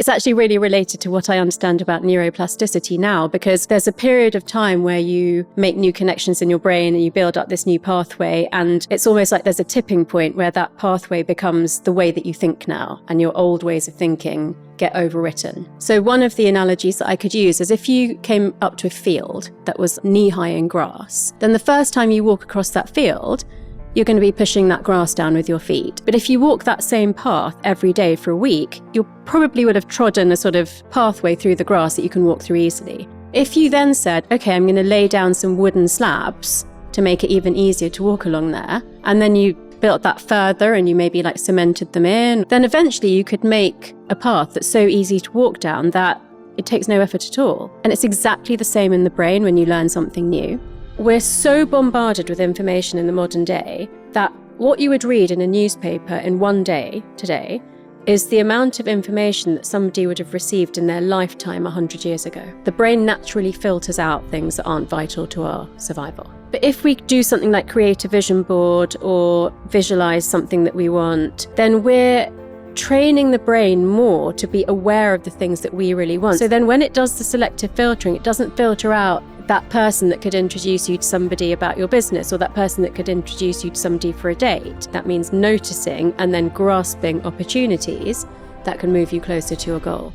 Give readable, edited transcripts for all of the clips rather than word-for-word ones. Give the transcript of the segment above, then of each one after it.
It's actually really related to what I understand about neuroplasticity now, because there's a period of time where you make new connections in your brain and you build up this new pathway. And it's almost like there's a tipping point where that pathway becomes the way that you think now, and your old ways of thinking get overwritten. So one of the analogies that I could use is if you came up to a field that was knee-high in grass, then the first time you walk across that field, you're going to be pushing that grass down with your feet. But if you walk that same path every day for a week, you probably would have trodden a sort of pathway through the grass that you can walk through easily. If you then said, okay, I'm going to lay down some wooden slabs to make it even easier to walk along there, and then you built that further and you maybe like cemented them in, then eventually you could make a path that's so easy to walk down that it takes no effort at all. And it's exactly the same in the brain when you learn something new. We're so bombarded with information in the modern day that what you would read in a newspaper in one day today is the amount of information that somebody would have received in their lifetime 100 years ago. The brain naturally filters out things that aren't vital to our survival. But if we do something like create a vision board or visualize something that we want, then we're training the brain more to be aware of the things that we really want. So then when it does the selective filtering, it doesn't filter out that person that could introduce you to somebody about your business, or that person that could introduce you to somebody for a date. That means noticing and then grasping opportunities that can move you closer to your goal.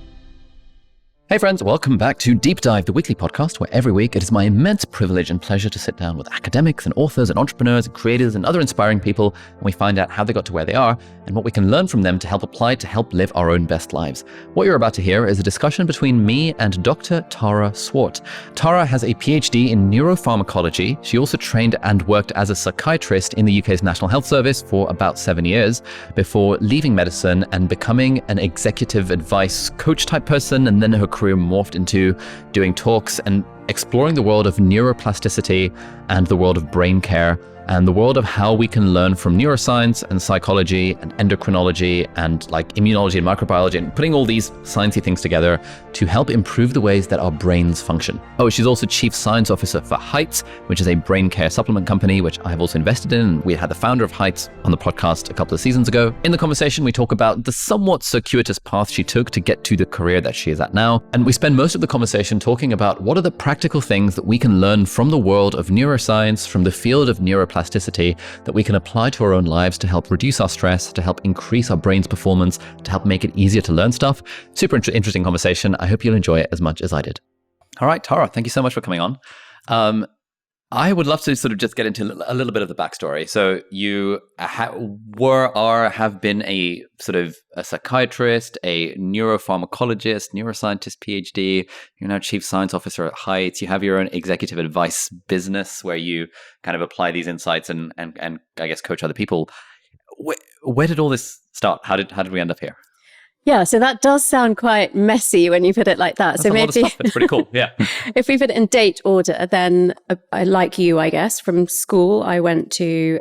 Hey friends, welcome back to Deep Dive, the weekly podcast where every week it is my immense privilege and pleasure to sit down with academics and authors and entrepreneurs and creators and other inspiring people, and we find out how they got to where they are and what we can learn from them to help apply to help live our own best lives. What you're about to hear is a discussion between me and Dr. Tara Swart. Tara has a PhD in neuropharmacology. She also trained and worked as a psychiatrist in the UK's National Health Service for about 7 years before leaving medicine and becoming an executive advice coach type person, and then her career morphed into doing talks and exploring the world of neuroplasticity and the world of Braincare and the world of how we can learn from neuroscience and psychology and endocrinology and like immunology and microbiology, and putting all these sciencey things together to help improve the ways that our brains function. Oh, she's also Chief Science Officer for Heights, which is a Braincare supplement company, which I have also invested in. We had the founder of Heights on the podcast a couple of seasons ago. In the conversation, we talk about the somewhat circuitous path she took to get to the career that she is at now. And we spend most of the conversation talking about what are the practical things that we can learn from the world of neuroscience, from the field of neuroplasticity, that we can apply to our own lives to help reduce our stress, to help increase our brain's performance, to help make it easier to learn stuff. Super interesting conversation. I hope you'll enjoy it as much as I did. All right, Tara, thank you so much for coming on. I would love to sort of just get into a little bit of the backstory. So you have been a sort of a psychiatrist, a neuropharmacologist, neuroscientist, PhD. You're now Chief Science Officer at Heights. You have your own executive advice business where you kind of apply these insights and I guess coach other people. Where did all this start? How did we end up here? Yeah, so that does sound quite messy when you put it like that. That's so a maybe lot of stuff. It's pretty cool. Yeah. If we put it in date order, then I like you, I guess, from school, I went to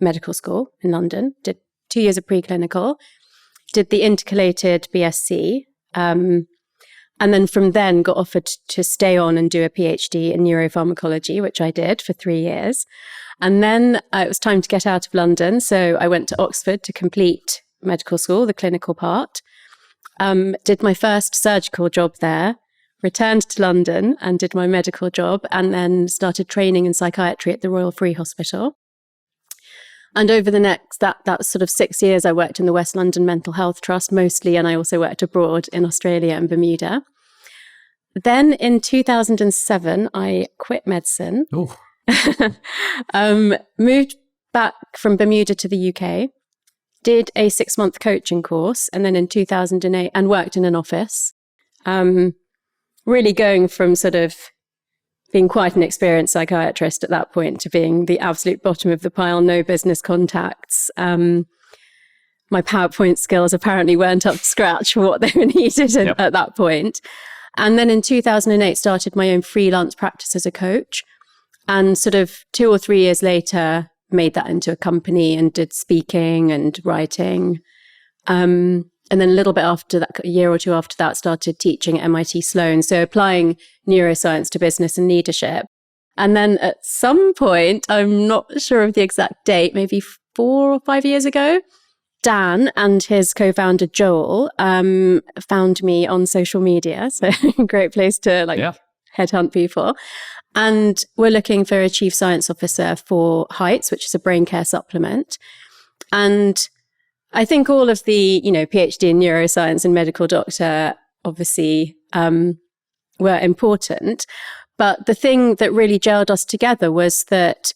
medical school in London, did 2 years of preclinical, did the intercalated BSc, and then from then got offered to stay on and do a PhD in neuropharmacology, which I did for 3 years. And then it was time to get out of London. So I went to Oxford to complete medical school, the clinical part. Did my first surgical job there, returned to London and did my medical job, and then started training in psychiatry at the Royal Free Hospital. And over the next, that was sort of 6 years, I worked in the West London Mental Health Trust mostly, and I also worked abroad in Australia and Bermuda. Then in 2007, I quit medicine, moved back from Bermuda to the UK, did a 6-month coaching course, and then in 2008, and worked in an office, really going from sort of being quite an experienced psychiatrist at that point to being the absolute bottom of the pile, no business contacts. My PowerPoint skills apparently weren't up to scratch for what they were needed at that point. And then in 2008, started my own freelance practice as a coach. And sort of 2 or 3 years later, made that into a company and did speaking and writing. And then a little bit after that, a year or two after that, started teaching at MIT Sloan. So applying neuroscience to business and leadership. And then at some point, I'm not sure of the exact date, maybe 4 or 5 years ago, Dan and his co-founder Joel found me on social media. So great place to headhunt people. And we're looking for a chief science officer for Heights, which is a Braincare supplement. And I think all of the, PhD in neuroscience and medical doctor obviously were important. But the thing that really gelled us together was that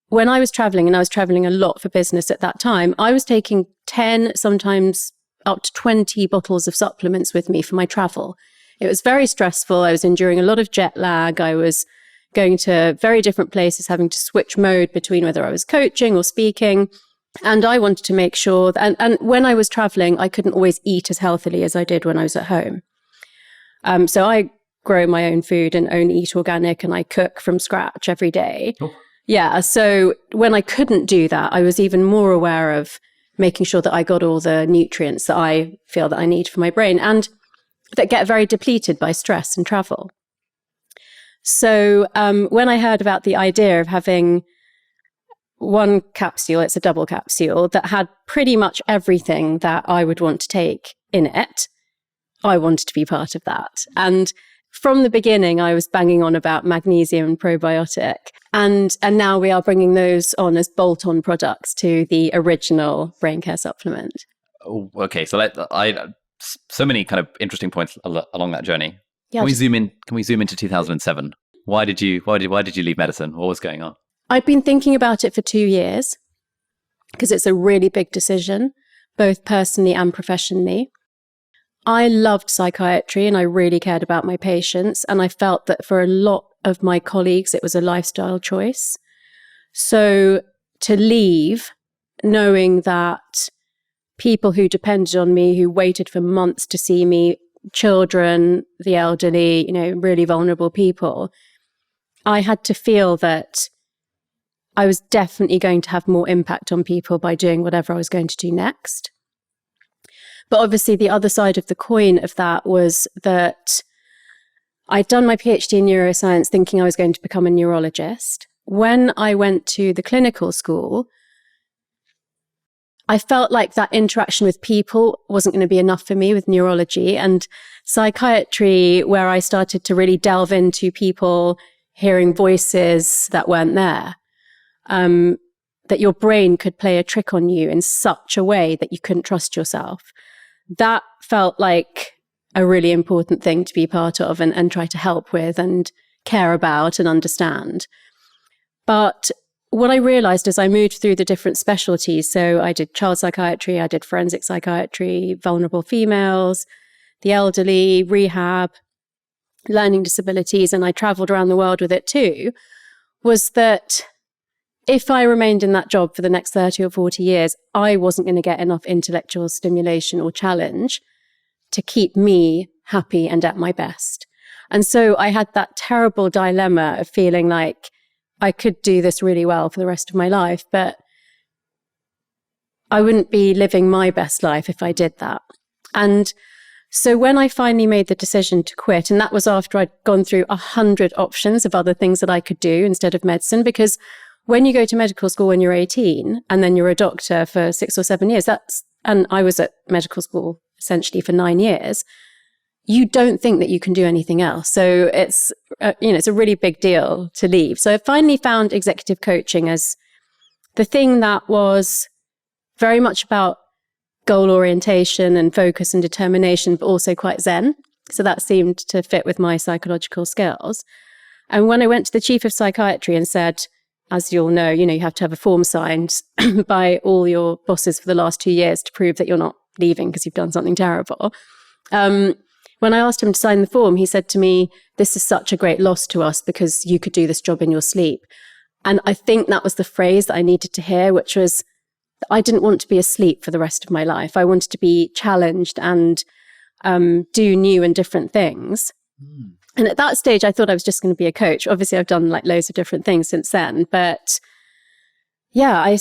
when I was traveling, and I was traveling a lot for business at that time, I was taking 10, sometimes up to 20 bottles of supplements with me for my travel. It was very stressful. I was enduring a lot of jet lag. I was going to very different places, having to switch mode between whether I was coaching or speaking. And I wanted to make sure that, and when I was traveling, I couldn't always eat as healthily as I did when I was at home. So I grow my own food and only eat organic, and I cook from scratch every day. Oh. Yeah. So when I couldn't do that, I was even more aware of making sure that I got all the nutrients that I feel that I need for my brain and that get very depleted by stress and travel. So when I heard about the idea of having one capsule, it's a double capsule, that had pretty much everything that I would want to take in it, I wanted to be part of that. And from the beginning, I was banging on about magnesium and probiotic. And now we are bringing those on as bolt-on products to the original Braincare supplement. Oh, okay, so so many kind of interesting points along that journey. Yeah, Can we zoom into 2007? Why did you leave medicine? What was going on? I'd been thinking about it for 2 years because it's a really big decision, both personally and professionally. I loved psychiatry and I really cared about my patients. And I felt that for a lot of my colleagues, it was a lifestyle choice. So to leave, knowing that people who depended on me, who waited for months to see me, children, the elderly, really vulnerable people, I had to feel that I was definitely going to have more impact on people by doing whatever I was going to do next. But obviously the other side of the coin of that was that I'd done my PhD in neuroscience thinking I was going to become a neurologist. When I went to the clinical school, I felt like that interaction with people wasn't going to be enough for me with neurology. And psychiatry, where I started to really delve into people hearing voices that weren't there, that your brain could play a trick on you in such a way that you couldn't trust yourself. That felt like a really important thing to be part of and try to help with and care about and understand. But what I realized as I moved through the different specialties, so I did child psychiatry, I did forensic psychiatry, vulnerable females, the elderly, rehab, learning disabilities, and I traveled around the world with it too, was that if I remained in that job for the next 30 or 40 years, I wasn't going to get enough intellectual stimulation or challenge to keep me happy and at my best. And so I had that terrible dilemma of feeling like I could do this really well for the rest of my life, but I wouldn't be living my best life if I did that. And so when I finally made the decision to quit, and that was after I'd gone through 100 options of other things that I could do instead of medicine, because when you go to medical school when you're 18 and then you're a doctor for 6 or 7 years, and I was at medical school essentially for 9 years, you don't think that you can do anything else. So it's, it's a really big deal to leave. So I finally found executive coaching as the thing that was very much about goal orientation and focus and determination, but also quite zen. So that seemed to fit with my psychological skills. And when I went to the chief of psychiatry and said, as you'll know, you have to have a form signed by all your bosses for the last 2 years to prove that you're not leaving because you've done something terrible. When I asked him to sign the form, he said to me, "This is such a great loss to us because you could do this job in your sleep." And I think that was the phrase that I needed to hear, which was, I didn't want to be asleep for the rest of my life. I wanted to be challenged and do new and different things. Mm. And at that stage, I thought I was just going to be a coach. Obviously, I've done like loads of different things since then. But yeah,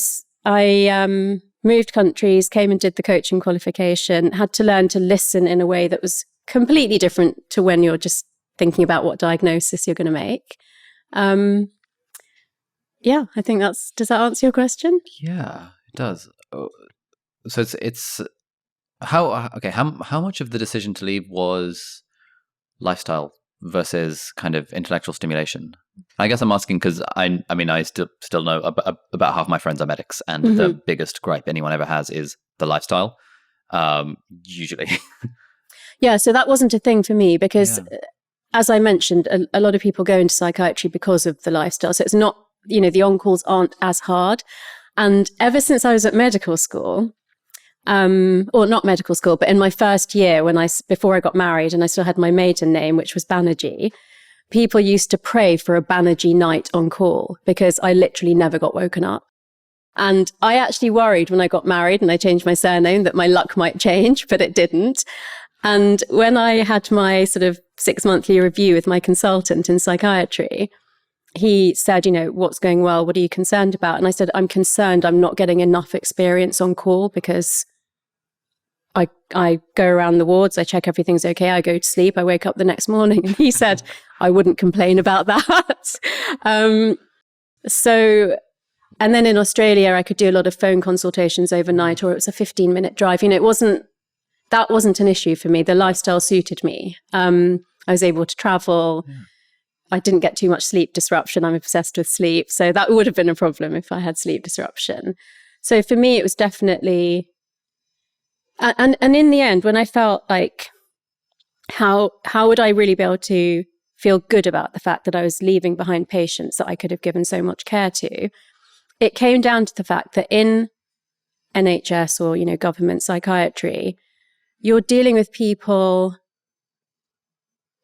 I moved countries, came and did the coaching qualification, had to learn to listen in a way that was completely different to when you're just thinking about what diagnosis you're going to make. Yeah, I think does that answer your question? Yeah, it does. So it's how much of the decision to leave was lifestyle versus kind of intellectual stimulation? I guess I'm asking because I mean I still know about half my friends are medics, and the biggest gripe anyone ever has is the lifestyle. Usually, yeah. So that wasn't a thing for me because, as I mentioned, a lot of people go into psychiatry because of the lifestyle. So it's not, the on-calls aren't as hard. And ever since I was at medical school, or not medical school, but in my first year before I got married and I still had my maiden name, which was Banerjee, people used to pray for a Banerjee night on call because I literally never got woken up. And I actually worried when I got married and I changed my surname that my luck might change, but it didn't. And when I had my sort of 6-monthly review with my consultant in psychiatry, he said, what's going well? What are you concerned about? And I said, I'm concerned I'm not getting enough experience on call because I go around the wards, I check everything's okay, I go to sleep, I wake up the next morning. And he said, I wouldn't complain about that. And then in Australia, I could do a lot of phone consultations overnight, or it was a 15-minute drive. That wasn't an issue for me. The lifestyle suited me. I was able to travel. Yeah. I didn't get too much sleep disruption. I'm obsessed with sleep. So that would have been a problem if I had sleep disruption. So for me, it was definitely... And in the end, when I felt like, how would I really be able to feel good about the fact that I was leaving behind patients that I could have given so much care to, it came down to the fact that in NHS or, government psychiatry, you're dealing with people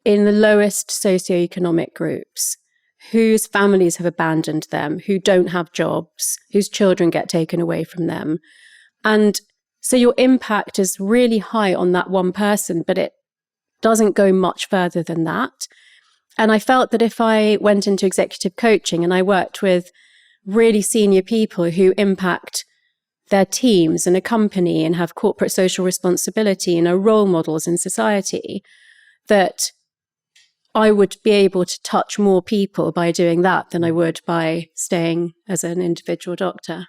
in the lowest socioeconomic groups whose families have abandoned them, who don't have jobs, whose children get taken away from them. And so your impact is really high on that one person, but it doesn't go much further than that. And I felt that if I went into executive coaching and I worked with really senior people who impact their teams and a company and have corporate social responsibility and are role models in society, that I would be able to touch more people by doing that than I would by staying as an individual doctor.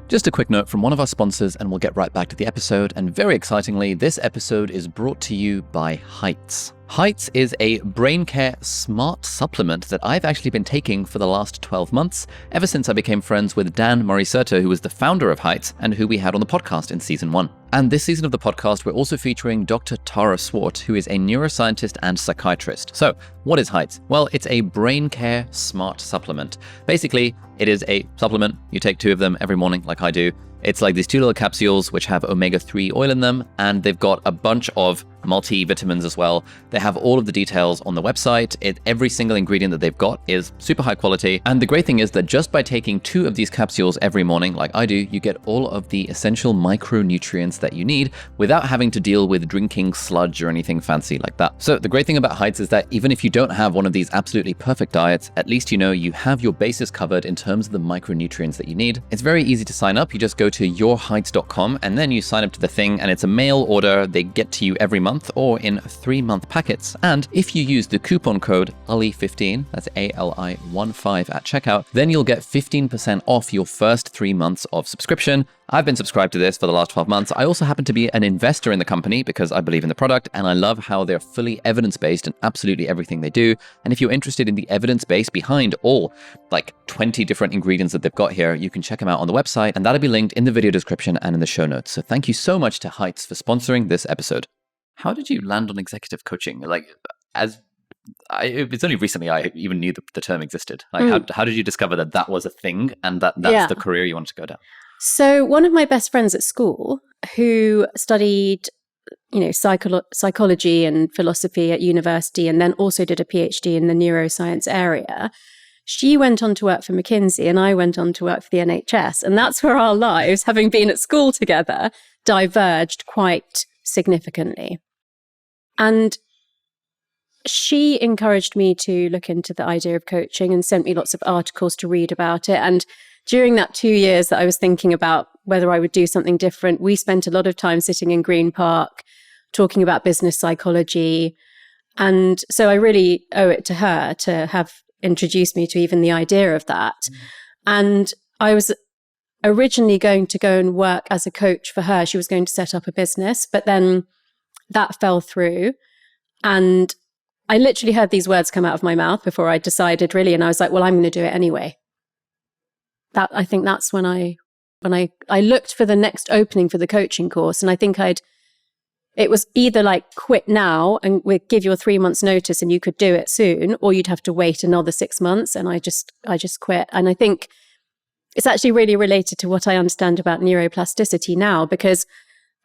Just a quick note from one of our sponsors, and we'll get right back to the episode. And very excitingly, this episode is brought to you by Heights. Heights is a Braincare smart supplement that I've actually been taking for the last 12 months, ever since I became friends with Dan Moricerto, who was the founder of Heights and who we had on the podcast in season 1. And this season of the podcast, we're also featuring Dr. Tara Swart, who is a neuroscientist and psychiatrist. So what is Heights? Well, it's a Braincare smart supplement. Basically, it is a supplement. You take 2 of them every morning like I do. It's like these 2 little capsules which have omega-3 oil in them, and they've got a bunch of multivitamins as well. They have all of the details on the website. Every single ingredient that they've got is super high quality. And the great thing is that just by taking 2 of these capsules every morning, like I do, you get all of the essential micronutrients that you need without having to deal with drinking sludge or anything fancy like that. So the great thing about Heights is that even if you don't have one of these absolutely perfect diets, at least you have your bases covered in terms of the micronutrients that you need. It's very easy to sign up. You just go to yourheights.com and then you sign up to the thing, and it's a mail order. They get to you every month or in 3-month packets. And if you use the coupon code ALI15, that's ALI15 at checkout, then you'll get 15% off your first 3 months of subscription. I've been subscribed to this for the last 12 months. I also happen to be an investor in the company because I believe in the product, and I love how they're fully evidence-based in absolutely everything they do. And if you're interested in the evidence base behind all 20 different ingredients that they've got here, you can check them out on the website, and that'll be linked in the video description and in the show notes. So thank you so much to Heights for sponsoring this episode. How did you land on executive coaching? It's only recently I even knew the term existed. How did you discover that was a thing and that's the career you wanted to go down? So one of my best friends at school who studied, psychology and philosophy at university and then also did a PhD in the neuroscience area, she went on to work for McKinsey and I went on to work for the NHS. And that's where our lives, having been at school together, diverged quite significantly. And she encouraged me to look into the idea of coaching and sent me lots of articles to read about it. And during that 2 years that I was thinking about whether I would do something different, we spent a lot of time sitting in Green Park, talking about business psychology. And so I really owe it to her to have introduced me to even the idea of that. And I was originally going to go and work as a coach for her. She was going to set up a business, but then that fell through. And I literally heard these words come out of my mouth before I decided really. And I was like, well, I'm going to do it anyway. I think that's when I looked for the next opening for the coaching course. And I think it was either like quit now and we'd give you a 3 months notice and you could do it soon, or you'd have to wait another 6 months. And I just quit. And I think it's actually really related to what I understand about neuroplasticity now, because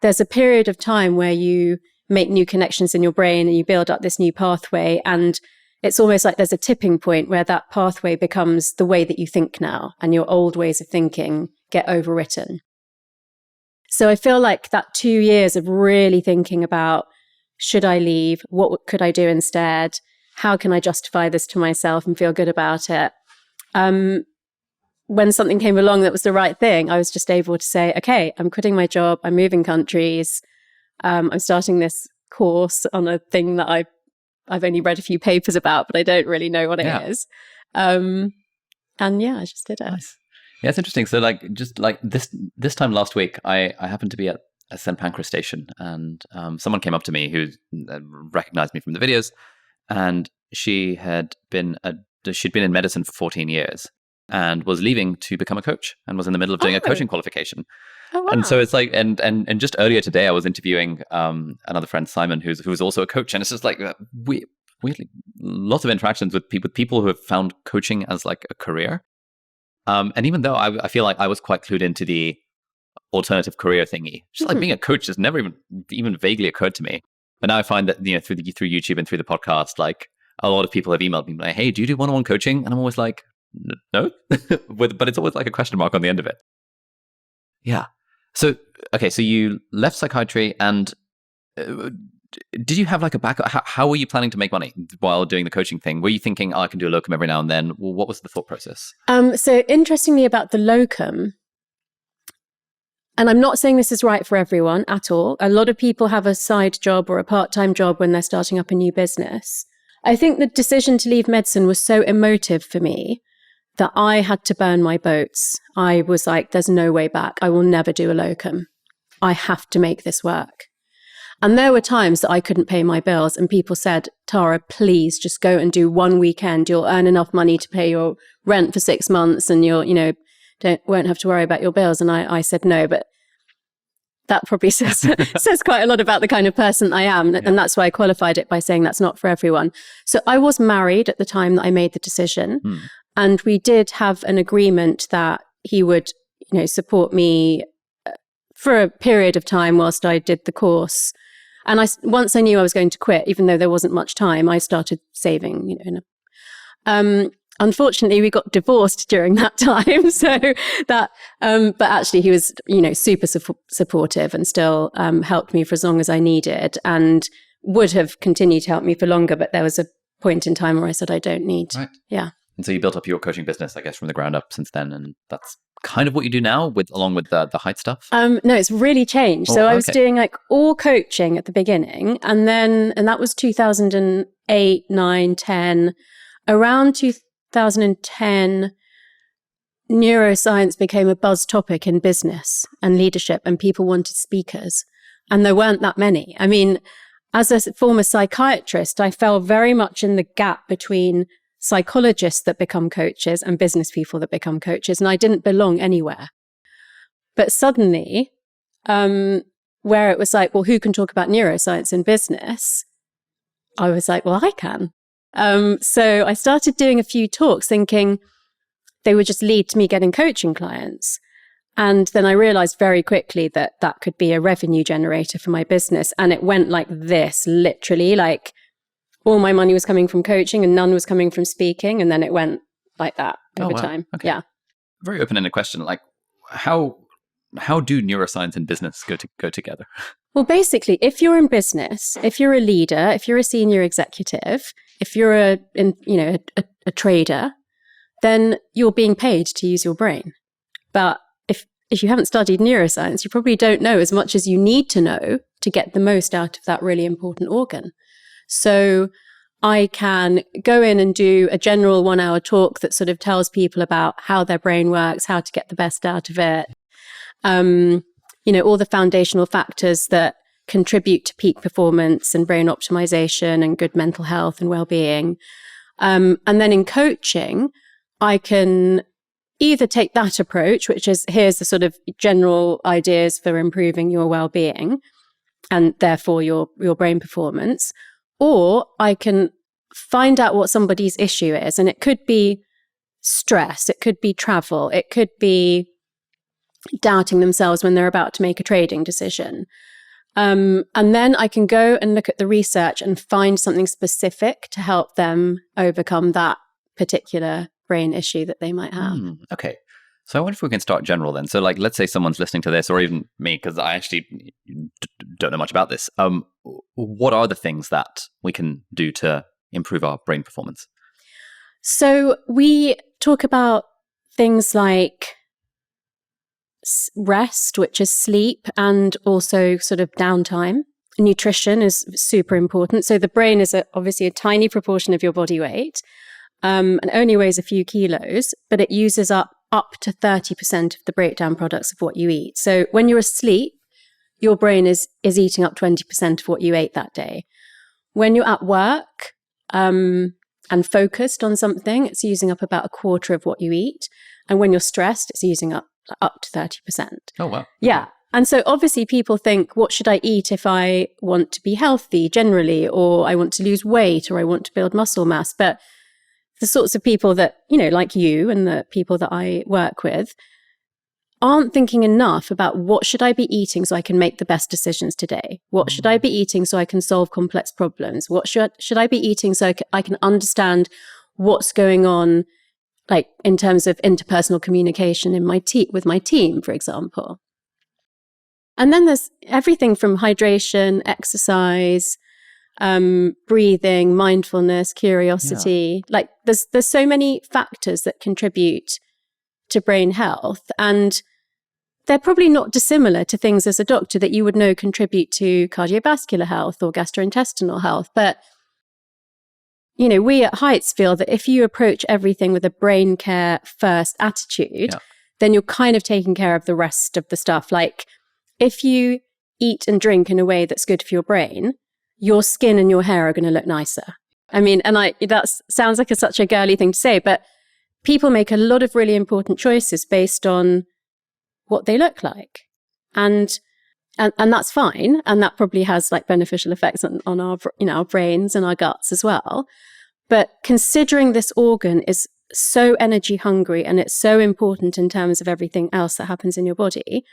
there's a period of time where you make new connections in your brain and you build up this new pathway. And it's almost like there's a tipping point where that pathway becomes the way that you think now, and your old ways of thinking get overwritten. So I feel like that 2 years of really thinking about, should I leave? What could I do instead? How can I justify this to myself and feel good about it? When something came along that was the right thing, I was just able to say, okay, I'm quitting my job. I'm moving countries. I'm starting this course on a thing that I've only read a few papers about, but I don't really know what it is. And yeah, I just did it. Nice. Yeah, it's interesting. So just like this time last week, I happened to be at a St. Pancras station, and someone came up to me who recognized me from the videos, and she'd been in medicine for 14 years and was leaving to become a coach and was in the middle of doing a coaching qualification. Oh, wow. And so it's like, and just earlier today, I was interviewing another friend, Simon, who's also a coach, and it's just like we lots of interactions with people who have found coaching as like a career. And even though I feel like I was quite clued into the alternative career thingy, just like being a coach just never even vaguely occurred to me. But now I find that, through YouTube and through the podcast, like a lot of people have emailed me like, hey, do you do one-on-one coaching? And I'm always like, no, but it's always like a question mark on the end of it. Yeah. So, okay. So you left psychiatry, and did you have like a backup? How were you planning to make money while doing the coaching thing? Were you thinking, I can do a locum every now and then? Well, what was the thought process? So interestingly about the locum, and I'm not saying this is right for everyone at all. A lot of people have a side job or a part-time job when they're starting up a new business. I think the decision to leave medicine was so emotive for me that I had to burn my boats. I was like, there's no way back. I will never do a locum. I have to make this work. And there were times that I couldn't pay my bills, and people said, Tara, please just go and do one weekend. You'll earn enough money to pay your rent for 6 months, and you'll, won't have to worry about your bills. And I said no, but that probably says quite a lot about the kind of person I am. Yeah. And that's why I qualified it by saying that's not for everyone. So I was married at the time that I made the decision. And we did have an agreement that he would, support me for a period of time whilst I did the course. And once I knew I was going to quit, even though there wasn't much time, I started saving, unfortunately, we got divorced during that time. So that, but actually he was, super supportive and still helped me for as long as I needed, and would have continued to help me for longer. But there was a point in time where I said, I don't need. Right. Yeah. And so you built up your coaching business, I guess, from the ground up since then. And that's kind of what you do now along with the height stuff? No, it's really changed. So I was doing like all coaching at the beginning, and that was 2008, 9, 10. Around 2010, neuroscience became a buzz topic in business and leadership, and people wanted speakers, and there weren't that many. I mean, as a former psychiatrist, I fell very much in the gap between psychologists that become coaches and business people that become coaches, and I didn't belong anywhere. But suddenly, where it was like, well, who can talk about neuroscience in business? I was like, well, I can. So I started doing a few talks thinking they would just lead to me getting coaching clients. And then I realized very quickly that that could be a revenue generator for my business. And it went like this, literally, like all my money was coming from coaching and none was coming from speaking. And then it went like that over time. Okay. Yeah. Very open-ended question. Like how do neuroscience and business go together? Well, basically, if you're in business, if you're a leader, if you're a senior executive, if you're a trader, then you're being paid to use your brain. But if you haven't studied neuroscience, you probably don't know as much as you need to know to get the most out of that really important organ. So I can go in and do a general 1-hour talk that sort of tells people about how their brain works, how to get the best out of it. All the foundational factors that contribute to peak performance and brain optimization and good mental health and well-being. And then in coaching, I can either take that approach, which is here's the sort of general ideas for improving your well-being and therefore your brain performance, or I can find out what somebody's issue is. And it could be stress, it could be travel, it could be doubting themselves when they're about to make a trading decision. And then I can go and look at the research and find something specific to help them overcome that particular brain issue that they might have. Okay. So I wonder if we can start general then. So like, let's say someone's listening to this, or even me, because I actually don't know much about this. What are the things that we can do to improve our brain performance? So we talk about things like rest, which is sleep, and also sort of downtime. Nutrition is super important. So the brain is obviously a tiny proportion of your body weight, and only weighs a few kilos, but it uses up to 30% of the breakdown products of what you eat. So when you're asleep, your brain is eating up 20% of what you ate that day. When you're at work and focused on something, it's using up about a quarter of what you eat. And when you're stressed, it's using up to 30%. Oh, wow. Yeah. And so obviously people think, what should I eat if I want to be healthy generally, or I want to lose weight, or I want to build muscle mass? But the sorts of people that, like you and the people that I work with aren't thinking enough about what should I be eating so I can make the best decisions today? What should I be eating so I can solve complex problems? What should I be eating so I can understand what's going on, like in terms of interpersonal communication in with my team, for example? And then there's everything from hydration, exercise, breathing, mindfulness, curiosity. Yeah. Like there's so many factors that contribute to brain health, and they're probably not dissimilar to things as a doctor that you would know contribute to cardiovascular health or gastrointestinal health. But we at Heights feel that if you approach everything with a Braincare first attitude, then you're kind of taking care of the rest of the stuff. Like if you eat and drink in a way that's good for your brain, your skin and your hair are going to look nicer. I mean, and that sounds like such a girly thing to say, but people make a lot of really important choices based on what they look like. And that's fine. And that probably has like beneficial effects on our, our brains and our guts as well. But considering this organ is so energy hungry and it's so important in terms of everything else that happens in your body,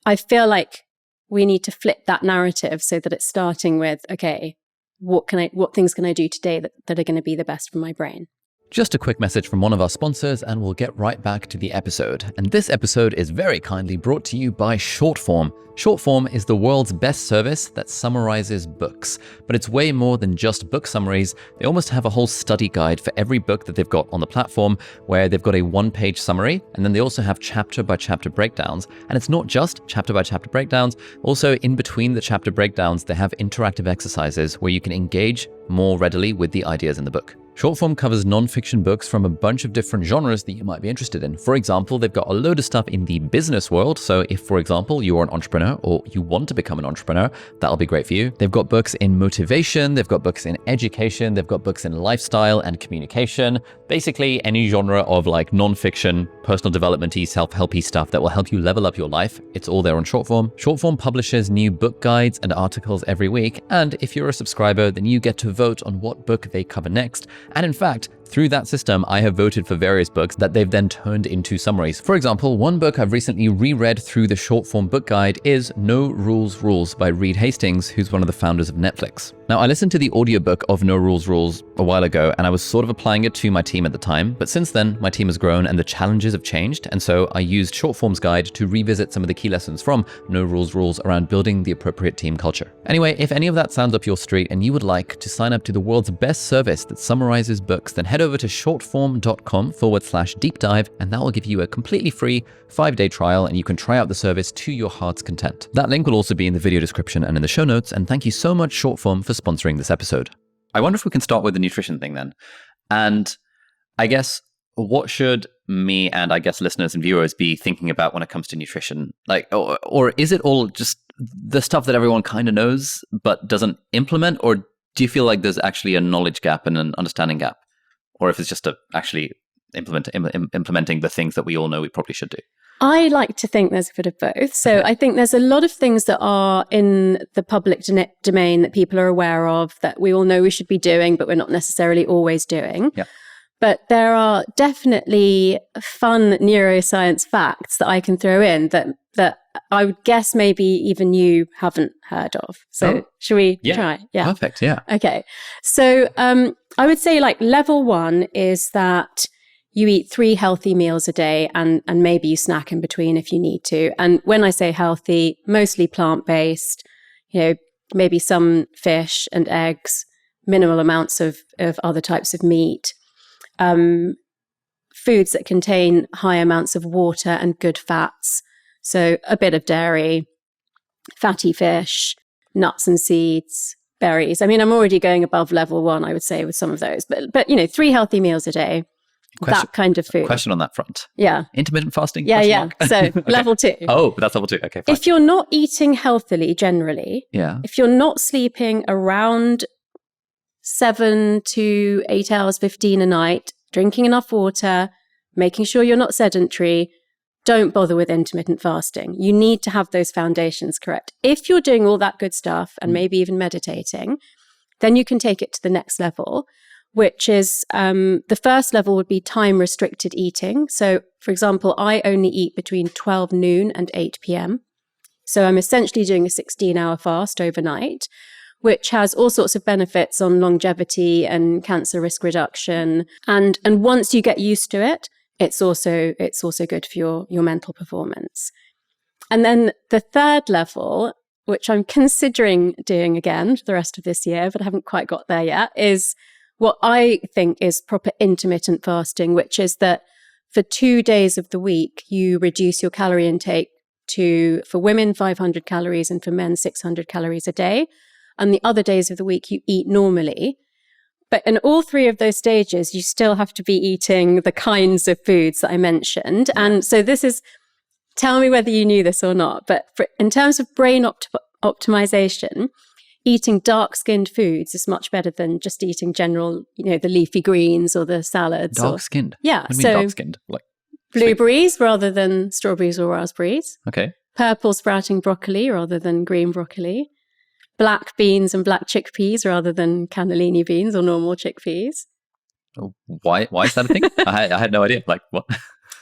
I feel like we need to flip that narrative so that it's starting with, okay, what things can I do today that are going to be the best for my brain? Just a quick message from one of our sponsors and we'll get right back to the episode. And this episode is very kindly brought to you by Shortform. Shortform is the world's best service that summarizes books, but it's way more than just book summaries. They almost have a whole study guide for every book that they've got on the platform, where they've got a one-page summary, and then they also have chapter-by-chapter breakdowns. And it's not just chapter-by-chapter breakdowns. Also, in between the chapter breakdowns, they have interactive exercises where you can engage more readily with the ideas in the book. Shortform covers non-fiction books from a bunch of different genres that you might be interested in. For example, they've got a load of stuff in the business world. So if, for example, you are an entrepreneur or you want to become an entrepreneur, that'll be great for you. They've got books in motivation, they've got books in education, they've got books in lifestyle and communication. Basically, any genre of like non-fiction, personal development-y, self-helpy stuff that will help you level up your life. It's all there on Shortform. Shortform publishes new book guides and articles every week. And if you're a subscriber, then you get to vote on what book they cover next. And in fact, through that system, I have voted for various books that they've then turned into summaries. For example, one book I've recently reread through the Shortform book guide is No Rules Rules by Reed Hastings, who's one of the founders of Netflix. Now, I listened to the audiobook of No Rules Rules a while ago, and I was sort of applying it to my team at the time. But since then, my team has grown and the challenges have changed. And so I used Shortform's guide to revisit some of the key lessons from No Rules Rules around building the appropriate team culture. Anyway, if any of that sounds up your street and you would like to sign up to the world's best service that summarizes books, then head over to shortform.com/deep dive, and that will give you a completely free 5-day trial, and you can try out the service to your heart's content. That link will also be in the video description and in the show notes, and thank you so much, Shortform, for sponsoring this episode. I wonder if we can start with the nutrition thing then. And I guess what should me and I guess listeners and viewers be thinking about when it comes to nutrition? Like, or is it all just the stuff that everyone kind of knows but doesn't implement? Or do you feel like there's actually a knowledge gap and an understanding gap? Or if it's just actually implementing the things that we all know we probably should do? I like to think there's a bit of both. So I think there's a lot of things that are in the public domain that people are aware of, that we all know we should be doing, but we're not necessarily always doing. Yeah. But there are definitely fun neuroscience facts that I can throw in that I would guess maybe even you haven't heard of. So should we try? Yeah. Perfect. Yeah. Okay. So I would say like level 1 is that you eat 3 healthy meals a day and maybe you snack in between if you need to. And when I say healthy, mostly plant-based, maybe some fish and eggs, minimal amounts of other types of meat, foods that contain high amounts of water and good fats. So a bit of dairy, fatty fish, nuts and seeds, berries. I mean, I'm already going above level 1, I would say, with some of those. But 3 healthy meals a day. That kind of food. Question on that front. Yeah. Intermittent fasting? Yeah. So okay. level 2. Oh, that's level 2. Okay, fine. If you're not eating healthily generally, if you're not sleeping around 7 to 8 hours, 15 a night, drinking enough water, making sure you're not sedentary, don't bother with intermittent fasting. You need to have those foundations correct. If you're doing all that good stuff and maybe even meditating, then you can take it to the next level, which is the first level would be time-restricted eating. So, for example, I only eat between 12 noon and 8 p.m. So I'm essentially doing a 16-hour fast overnight, which has all sorts of benefits on longevity and cancer risk reduction. And once you get used to it, it's also good for your mental performance. And then the third level, which I'm considering doing again for the rest of this year, but I haven't quite got there yet, is what I think is proper intermittent fasting, which is that for 2 days of the week, you reduce your calorie intake to, for women, 500 calories and for men, 600 calories a day. And the other days of the week, you eat normally. But in all 3 of those stages, you still have to be eating the kinds of foods that I mentioned. And so this is, tell me whether you knew this or not, but in terms of brain optimization, eating dark-skinned foods is much better than just eating general, the leafy greens or the salads. Dark-skinned? Yeah. What do you mean dark-skinned? Like blueberries rather than strawberries or raspberries. Okay. Purple sprouting broccoli rather than green broccoli. Black beans and black chickpeas rather than cannellini beans or normal chickpeas. Why is that a thing? I had no idea. Like what?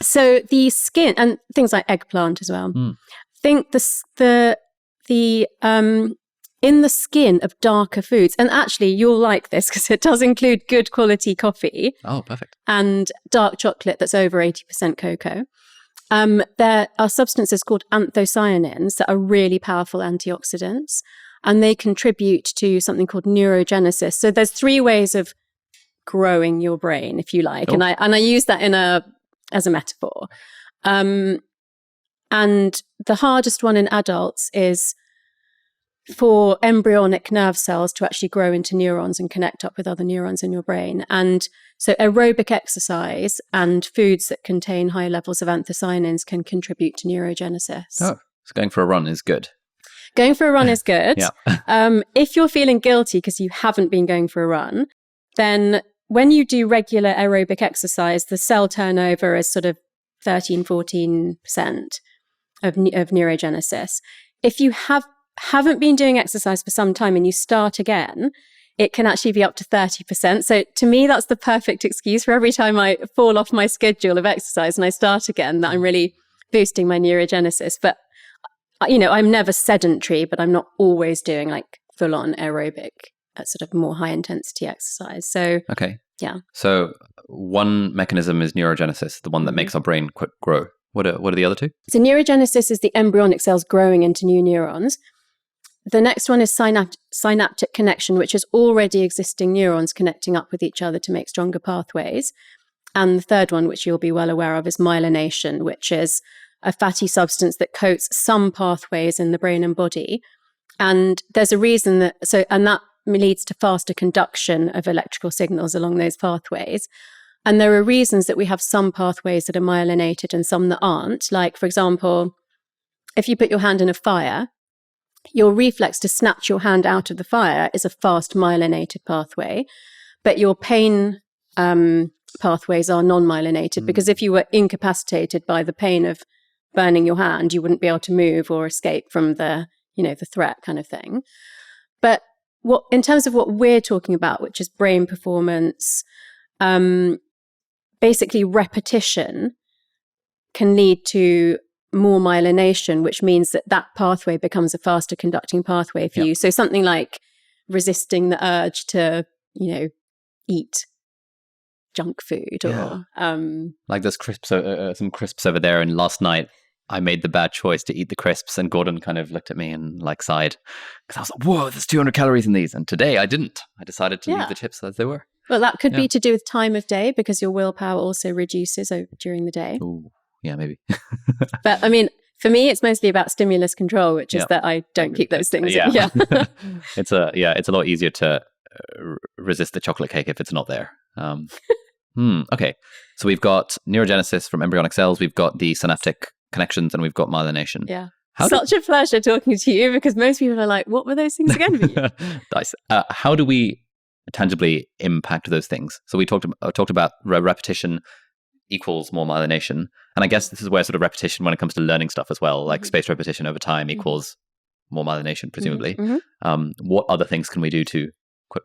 So the skin and things like eggplant as well. Think in the skin of darker foods, and actually you'll like this because it does include good quality coffee. Oh, perfect. And dark chocolate that's over 80% cocoa. There are substances called anthocyanins that are really powerful antioxidants, and they contribute to something called neurogenesis. So there's 3 ways of growing your brain, if you like, and I use that as a metaphor. And the hardest one in adults is for embryonic nerve cells to actually grow into neurons and connect up with other neurons in your brain. And so aerobic exercise and foods that contain high levels of anthocyanins can contribute to neurogenesis. Oh, so going for a run is good. Going for a run is good. Yeah. If you're feeling guilty because you haven't been going for a run, then when you do regular aerobic exercise, the cell turnover is sort of 13-14% of neurogenesis. If you haven't been doing exercise for some time and you start again, it can actually be up to 30%. So to me, that's the perfect excuse for every time I fall off my schedule of exercise and I start again, that I'm really boosting my neurogenesis. But, I'm never sedentary, but I'm not always doing like full-on aerobic, sort of more high-intensity exercise. So, okay. Yeah. So one mechanism is neurogenesis, the one that makes our brain grow. What are the other 2? So neurogenesis is the embryonic cells growing into new neurons. The next one is synaptic connection, which is already existing neurons connecting up with each other to make stronger pathways. And the third one, which you'll be well aware of, is myelination, which is a fatty substance that coats some pathways in the brain and body. And there's a reason that leads to faster conduction of electrical signals along those pathways. And there are reasons that we have some pathways that are myelinated and some that aren't. Like, for example, if you put your hand in a fire, your reflex to snatch your hand out of the fire is a fast myelinated pathway, but your pain pathways are non-myelinated, because if you were incapacitated by the pain of burning your hand, you wouldn't be able to move or escape from the threat kind of thing. But in terms of what we're talking about, which is brain performance, basically repetition can lead to more myelination, which means that pathway becomes a faster conducting pathway for you. So something like resisting the urge to, eat junk food or like there's crisps, some crisps over there, and last night I made the bad choice to eat the crisps, and Gordon kind of looked at me and sighed, because I was like, whoa, there's 200 calories in these. And today I didn't. I decided to leave the chips as they were. Well, that could be to do with time of day, because your willpower also reduces during the day. Ooh, yeah, maybe. But I mean, for me, it's mostly about stimulus control, which is that I don't keep those things. Yeah. It's a lot easier to resist the chocolate cake if it's not there. Okay. So we've got neurogenesis from embryonic cells. We've got the synaptic connections, and we've got myelination. Yeah. Such a pleasure talking to you, because most people are like, what were those things again for you? Nice. How do we tangibly impact those things? So we talked about repetition equals more myelination. And I guess this is where sort of repetition, when it comes to learning stuff as well, like spaced repetition over time equals more myelination, presumably. What other things can we do to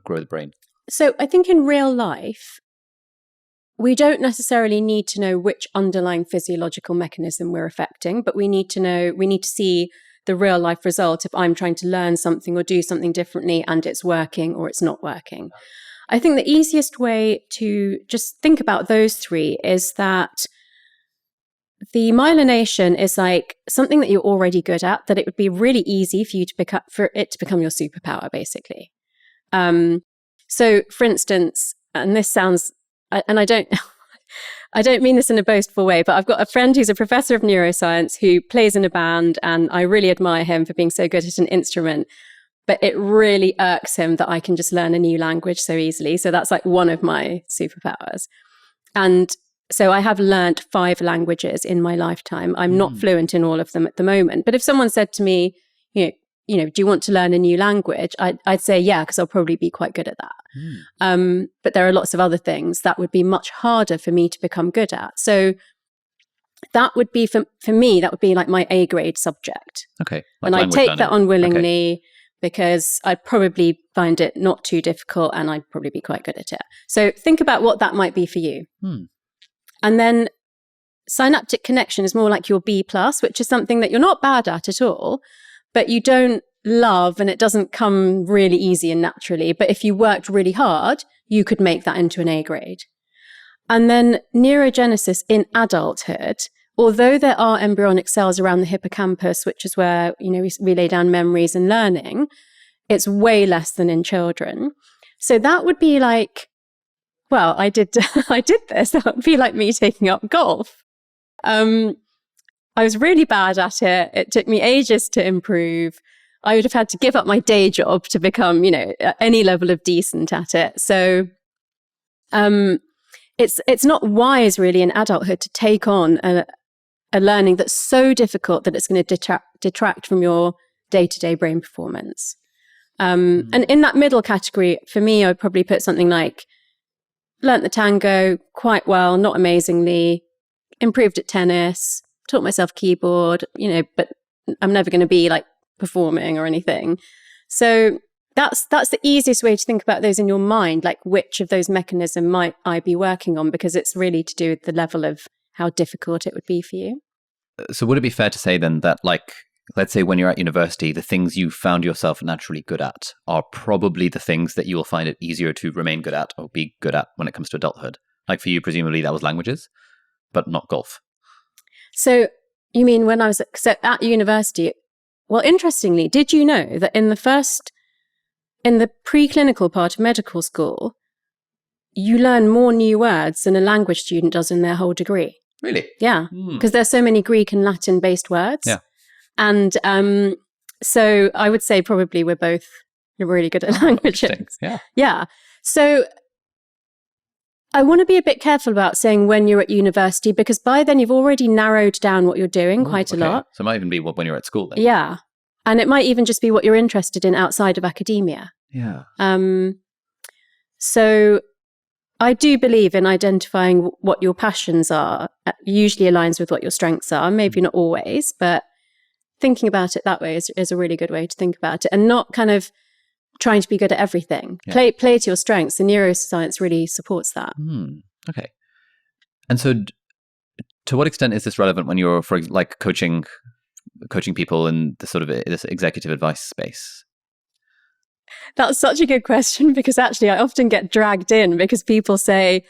grow the brain? So I think in real life, we don't necessarily need to know which underlying physiological mechanism we're affecting, but we need to see the real life result if I'm trying to learn something or do something differently and it's working or it's not working. I think the easiest way to just think about those three is that the myelination is like something that you're already good at, that it would be really easy for you to for it to become your superpower, basically. So for instance, and this sounds, and I don't mean this in a boastful way, but I've got a friend who's a professor of neuroscience who plays in a band, and I really admire him for being so good at an instrument. But it really irks him that I can just learn a new language so easily. So that's like one of my superpowers. And so I have learnt 5 languages in my lifetime. I'm not fluent in all of them at the moment. But if someone said to me, do you want to learn a new language? I'd say, yeah, because I'll probably be quite good at that. But there are lots of other things that would be much harder for me to become good at. So that would be, for me, that would be like my A grade subject. Okay. And I take that on willingly because I'd probably find it not too difficult and I'd probably be quite good at it. So think about what that might be for you. And then synaptic connection is more like your B+, which is something that you're not bad at all, but you don't love, and it doesn't come really easy and naturally. But if you worked really hard, you could make that into an A grade. And then neurogenesis in adulthood, although there are embryonic cells around the hippocampus, which is where, we lay down memories and learning, it's way less than in children. So that would be like, well, I did this. That would be like me taking up golf. I was really bad at it. It took me ages to improve. I would have had to give up my day job to become, any level of decent at it. So it's not wise really in adulthood to take on a learning that's so difficult that it's going to detract from your day-to-day brain performance. And in that middle category, for me, I would probably put something like learnt the tango quite well, not amazingly, improved at tennis, taught myself keyboard, but I'm never going to be like performing or anything. So that's the easiest way to think about those in your mind, like which of those mechanisms might I be working on, because it's really to do with the level of how difficult it would be for you. So would it be fair to say then that, like, let's say when you're at university, the things you found yourself naturally good at are probably the things that you will find it easier to remain good at or be good at when it comes to adulthood? Like for you, presumably that was languages, but not golf. So you mean when I was at university? Well, interestingly, did you know that in the preclinical part of medical school, you learn more new words than a language student does in their whole degree? Really? Yeah, because there's so many Greek and Latin based words. Yeah. And so I would say probably we're both You're really good at languages. Yeah. Yeah. So I want to be a bit careful about saying when you're at university, because by then you've already narrowed down what you're doing quite a lot. So it might even be when you're at school then. Yeah. And it might even just be what you're interested in outside of academia. Yeah. So I do believe in identifying what your passions are. Usually aligns with what your strengths are. Maybe not always, but thinking about it that way is a really good way to think about it, and not kind of trying to be good at everything. Yeah. Play to your strengths. The neuroscience really supports that. Okay. And so to what extent is this relevant when you're, for like, coaching people in the sort of this executive advice space? That's such a good question, because actually I often get dragged in because people say,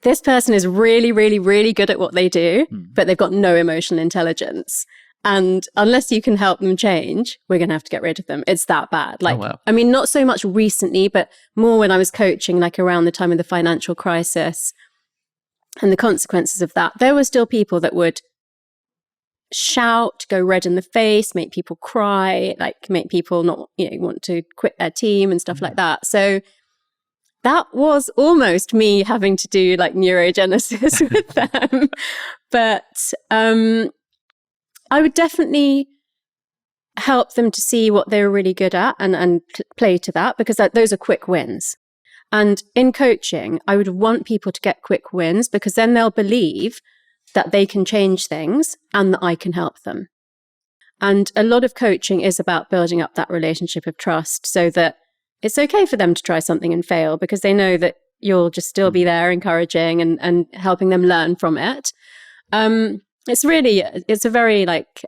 this person is really, really, really good at what they do, but they've got no emotional intelligence. And unless you can help them change, we're going to have to get rid of them. It's that bad. Like, wow. I mean, not so much recently, but more when I was coaching, like around the time of the financial crisis and the consequences of that, there were still people that would shout, go red in the face, make people cry, like make people not, want to quit their team and stuff like that. So that was almost me having to do like neurogenesis with them. But I would definitely help them to see what they were really good at and play to that, because those are quick wins. And in coaching, I would want people to get quick wins, because then they'll believe that they can change things and that I can help them. And a lot of coaching is about building up that relationship of trust, so that it's okay for them to try something and fail, because they know that you'll just still be there encouraging and helping them learn from it. It's a very like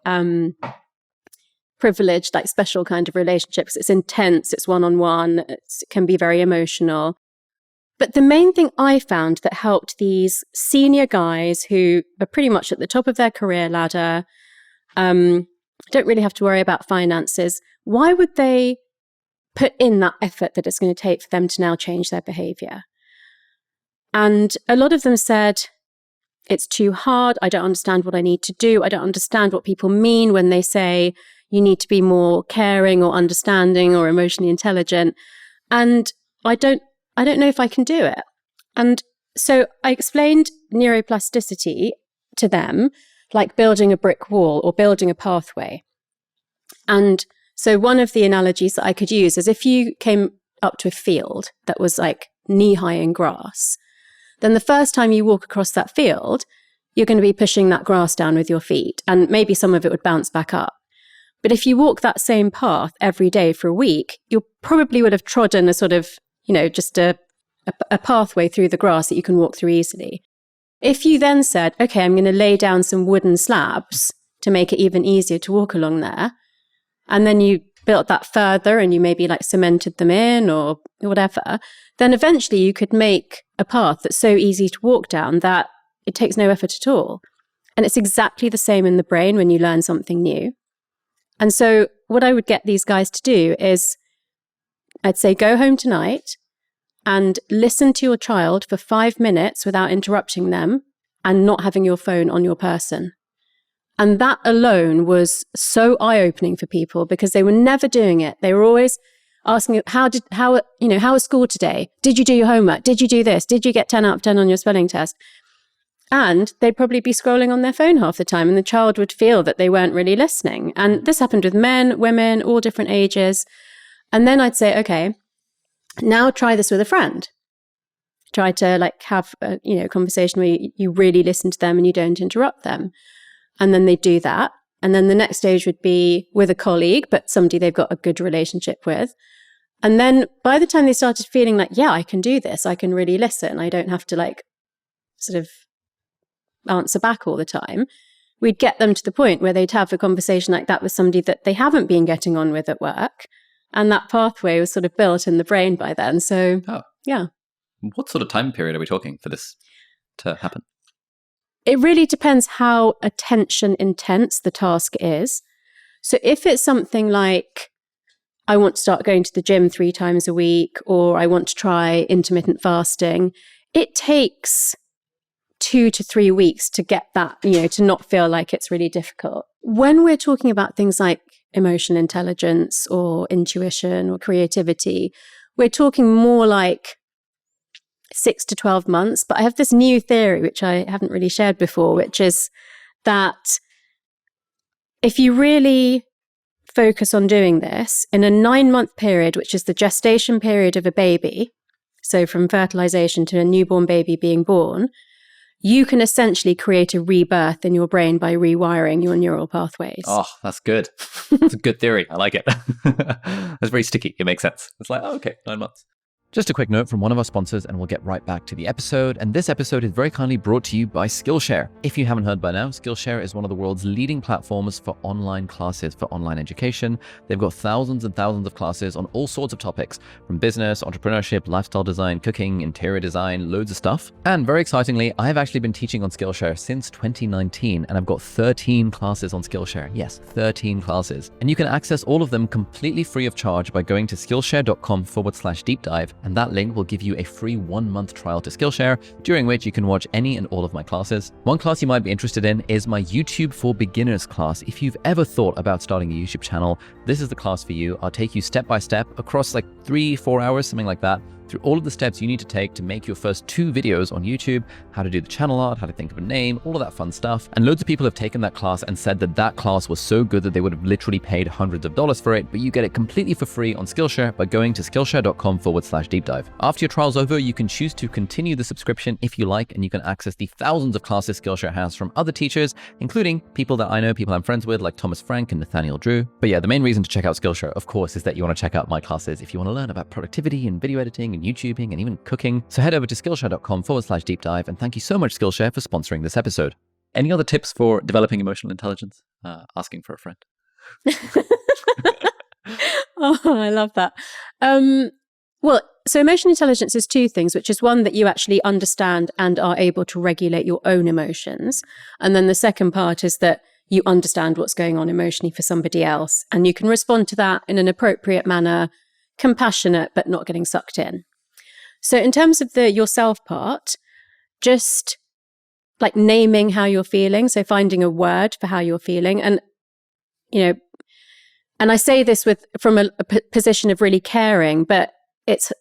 privileged, like special kind of relationship, because it's intense, it's one-on-one, it can be very emotional. But the main thing I found that helped these senior guys who are pretty much at the top of their career ladder, don't really have to worry about finances, why would they put in that effort that it's going to take for them to now change their behavior? And a lot of them said, it's too hard. I don't understand what I need to do. I don't understand what people mean when they say you need to be more caring or understanding or emotionally intelligent. And I don't know if I can do it. And so I explained neuroplasticity to them, like building a brick wall or building a pathway. And so one of the analogies that I could use is if you came up to a field that was like knee-high in grass, then the first time you walk across that field, you're going to be pushing that grass down with your feet, and maybe some of it would bounce back up. But if you walk that same path every day for a week, you probably would have trodden a sort of, just a pathway through the grass that you can walk through easily. If you then said, okay, I'm going to lay down some wooden slabs to make it even easier to walk along there, and then you built that further and you maybe like cemented them in or whatever, then eventually you could make a path that's so easy to walk down that it takes no effort at all. And it's exactly the same in the brain when you learn something new. And so what I would get these guys to do is, I'd say, go home tonight and listen to your child for 5 minutes without interrupting them and not having your phone on your person. And that alone was so eye-opening for people, because they were never doing it. They were always asking, how was school today? Did you do your homework? Did you do this? Did you get 10 out of 10 on your spelling test? And they'd probably be scrolling on their phone half the time, and the child would feel that they weren't really listening. And this happened with men, women, all different ages. And then I'd say, okay, now try this with a friend. Try to like have a conversation where you really listen to them and you don't interrupt them. And then they do that. And then the next stage would be with a colleague, but somebody they've got a good relationship with. And then by the time they started feeling like, yeah, I can do this, I can really listen, I don't have to like sort of answer back all the time, we'd get them to the point where they'd have a conversation like that with somebody that they haven't been getting on with at work. And that pathway was sort of built in the brain by then. So, yeah. What sort of time period are we talking for this to happen? It really depends how attention intense the task is. So if it's something like, I want to start going to the gym 3 times a week, or I want to try intermittent fasting, it takes 2 to 3 weeks to get that, to not feel like it's really difficult. When we're talking about things like emotional intelligence or intuition or creativity, we're talking more like 6 to 12 months. But I have this new theory, which I haven't really shared before, which is that if you really focus on doing this in a 9-month period, which is the gestation period of a baby, so from fertilization to a newborn baby being born, you can essentially create a rebirth in your brain by rewiring your neural pathways. Oh, that's good. That's a good theory. I like it. That's very sticky. It makes sense. It's like, oh, okay, 9 months. Just a quick note from one of our sponsors, and we'll get right back to the episode. And this episode is very kindly brought to you by Skillshare. If you haven't heard by now, Skillshare is one of the world's leading platforms for online classes, for online education. They've got thousands and thousands of classes on all sorts of topics, from business, entrepreneurship, lifestyle design, cooking, interior design, loads of stuff. And very excitingly, I've actually been teaching on Skillshare since 2019, and I've got 13 classes on Skillshare. Yes, 13 classes. And you can access all of them completely free of charge by going to skillshare.com/deep dive. And that link will give you a free 1-month trial to Skillshare, during which you can watch any and all of my classes. One class you might be interested in is my YouTube for Beginners class. If you've ever thought about starting a YouTube channel, this is the class for you. I'll take you step by step across like 3-4 hours, something like that, through all of the steps you need to take to make your first 2 videos on YouTube, how to do the channel art, how to think of a name, all of that fun stuff. And loads of people have taken that class and said that that class was so good that they would have literally paid hundreds of dollars for it, but you get it completely for free on Skillshare by going to skillshare.com/deep dive. After your trial's over, you can choose to continue the subscription if you like, and you can access the thousands of classes Skillshare has from other teachers, including people that I know, people I'm friends with, like Thomas Frank and Nathaniel Drew. But yeah, the main reason to check out Skillshare, of course, is that you want to check out my classes if you want to learn about productivity and video editing and YouTubing and even cooking. So head over to skillshare.com/deep dive, and thank you so much, Skillshare, for sponsoring this episode. Any other tips for developing emotional intelligence? Asking for a friend. Oh, I love that. Well, so emotional intelligence is 2 things, which is one, that you actually understand and are able to regulate your own emotions. And then the second part is that you understand what's going on emotionally for somebody else, and you can respond to that in an appropriate manner, compassionate, but not getting sucked in. So in terms of the yourself part, just like naming how you're feeling. So finding a word for how you're feeling. And, you know, and I say this from a position of really caring, but it's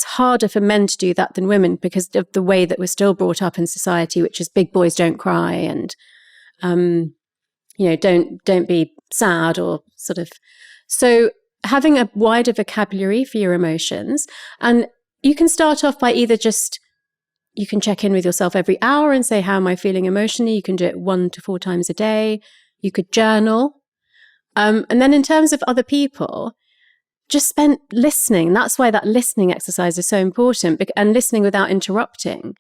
harder for men to do that than women because of the way that we're still brought up in society, which is big boys don't cry and, you know, don't be sad or sort of. So having a wider vocabulary for your emotions, and you can start off by either you can check in with yourself every hour and say, how am I feeling emotionally? You can do it 1 to 4 times a day. You could journal. And then in terms of other people, just spend listening. That's why that listening exercise is so important, and listening without interrupting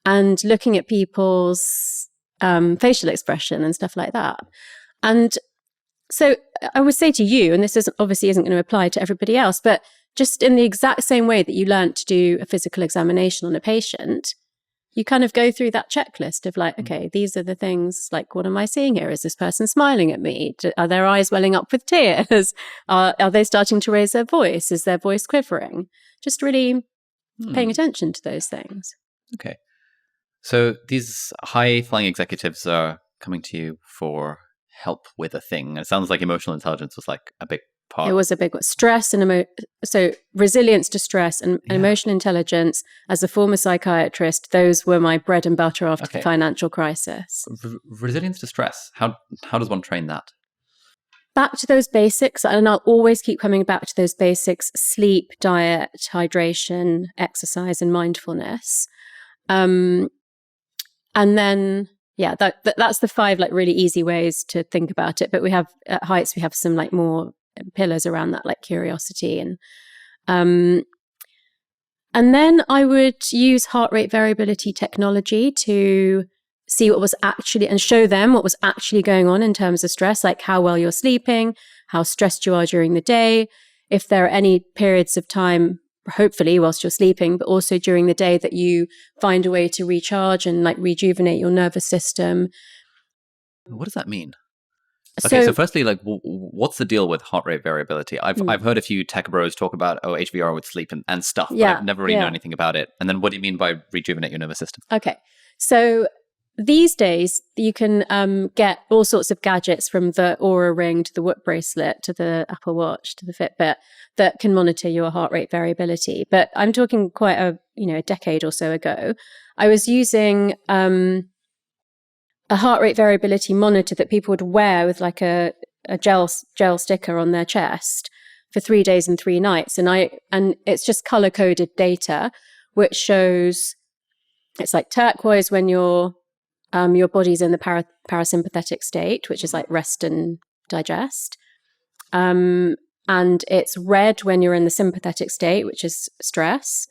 and looking at people's facial expression and stuff like that. And so I would say to you, and this obviously isn't going to apply to everybody else, but just in the exact same way that you learned to do a physical examination on a patient, you kind of go through that checklist of like, okay, these are the things, like, what am I seeing here? Is this person smiling at me? Are their eyes welling up with tears? Are they starting to raise their voice? Is their voice quivering? Just really paying attention to those things. Okay. So these high-flying executives are coming to you for help with a thing. It sounds like emotional intelligence was like a big part. It was a big one. Stress and so resilience to stress and emotional intelligence. As a former psychiatrist, those were my bread and butter after the financial crisis. Resilience to stress. How does one train that? Back to those basics, and I'll always keep coming back to those basics: sleep, diet, hydration, exercise, and mindfulness. And then that's the 5 like really easy ways to think about it. But we have at Heights, we have some like more pillars around that, like curiosity and then I would use heart rate variability technology to see what was actually, and show them what was actually going on in terms of stress, like how well you're sleeping, how stressed you are during the day, if there are any periods of time, hopefully whilst you're sleeping, but also during the day, that you find a way to recharge and like rejuvenate your nervous system. What does that mean? Okay, so firstly, like, what's the deal with heart rate variability? I've heard a few tech bros talk about HVR with sleep and stuff, but I've never really known anything about it. And then what do you mean by rejuvenate your nervous system? Okay, so these days, you can get all sorts of gadgets, from the Oura Ring to the Whoop bracelet to the Apple Watch to the Fitbit, that can monitor your heart rate variability. But I'm talking quite a decade or so ago. I was using a heart rate variability monitor that people would wear with like a gel sticker on their chest for 3 days and 3 nights, and it's just color coded data, which shows it's like turquoise when your body's in the parasympathetic state, which is like rest and digest. And it's red when you're in the sympathetic state, which is stress.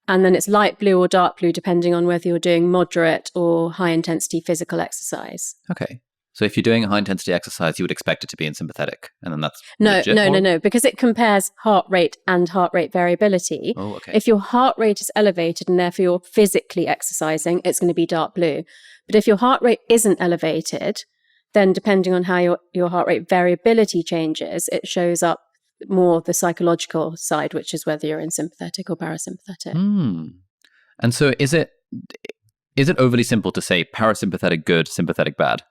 And then it's light blue or dark blue, depending on whether you're doing moderate or high intensity physical exercise. Okay. So if you're doing a high intensity exercise, you would expect it to be in sympathetic, and then that's No, because it compares heart rate and heart rate variability. Oh, okay. If your heart rate is elevated and therefore you're physically exercising, it's going to be dark blue. But if your heart rate isn't elevated, then depending on how your heart rate variability changes, it shows up more the psychological side, which is whether you're in sympathetic or parasympathetic. And so is it overly simple to say parasympathetic good, sympathetic bad?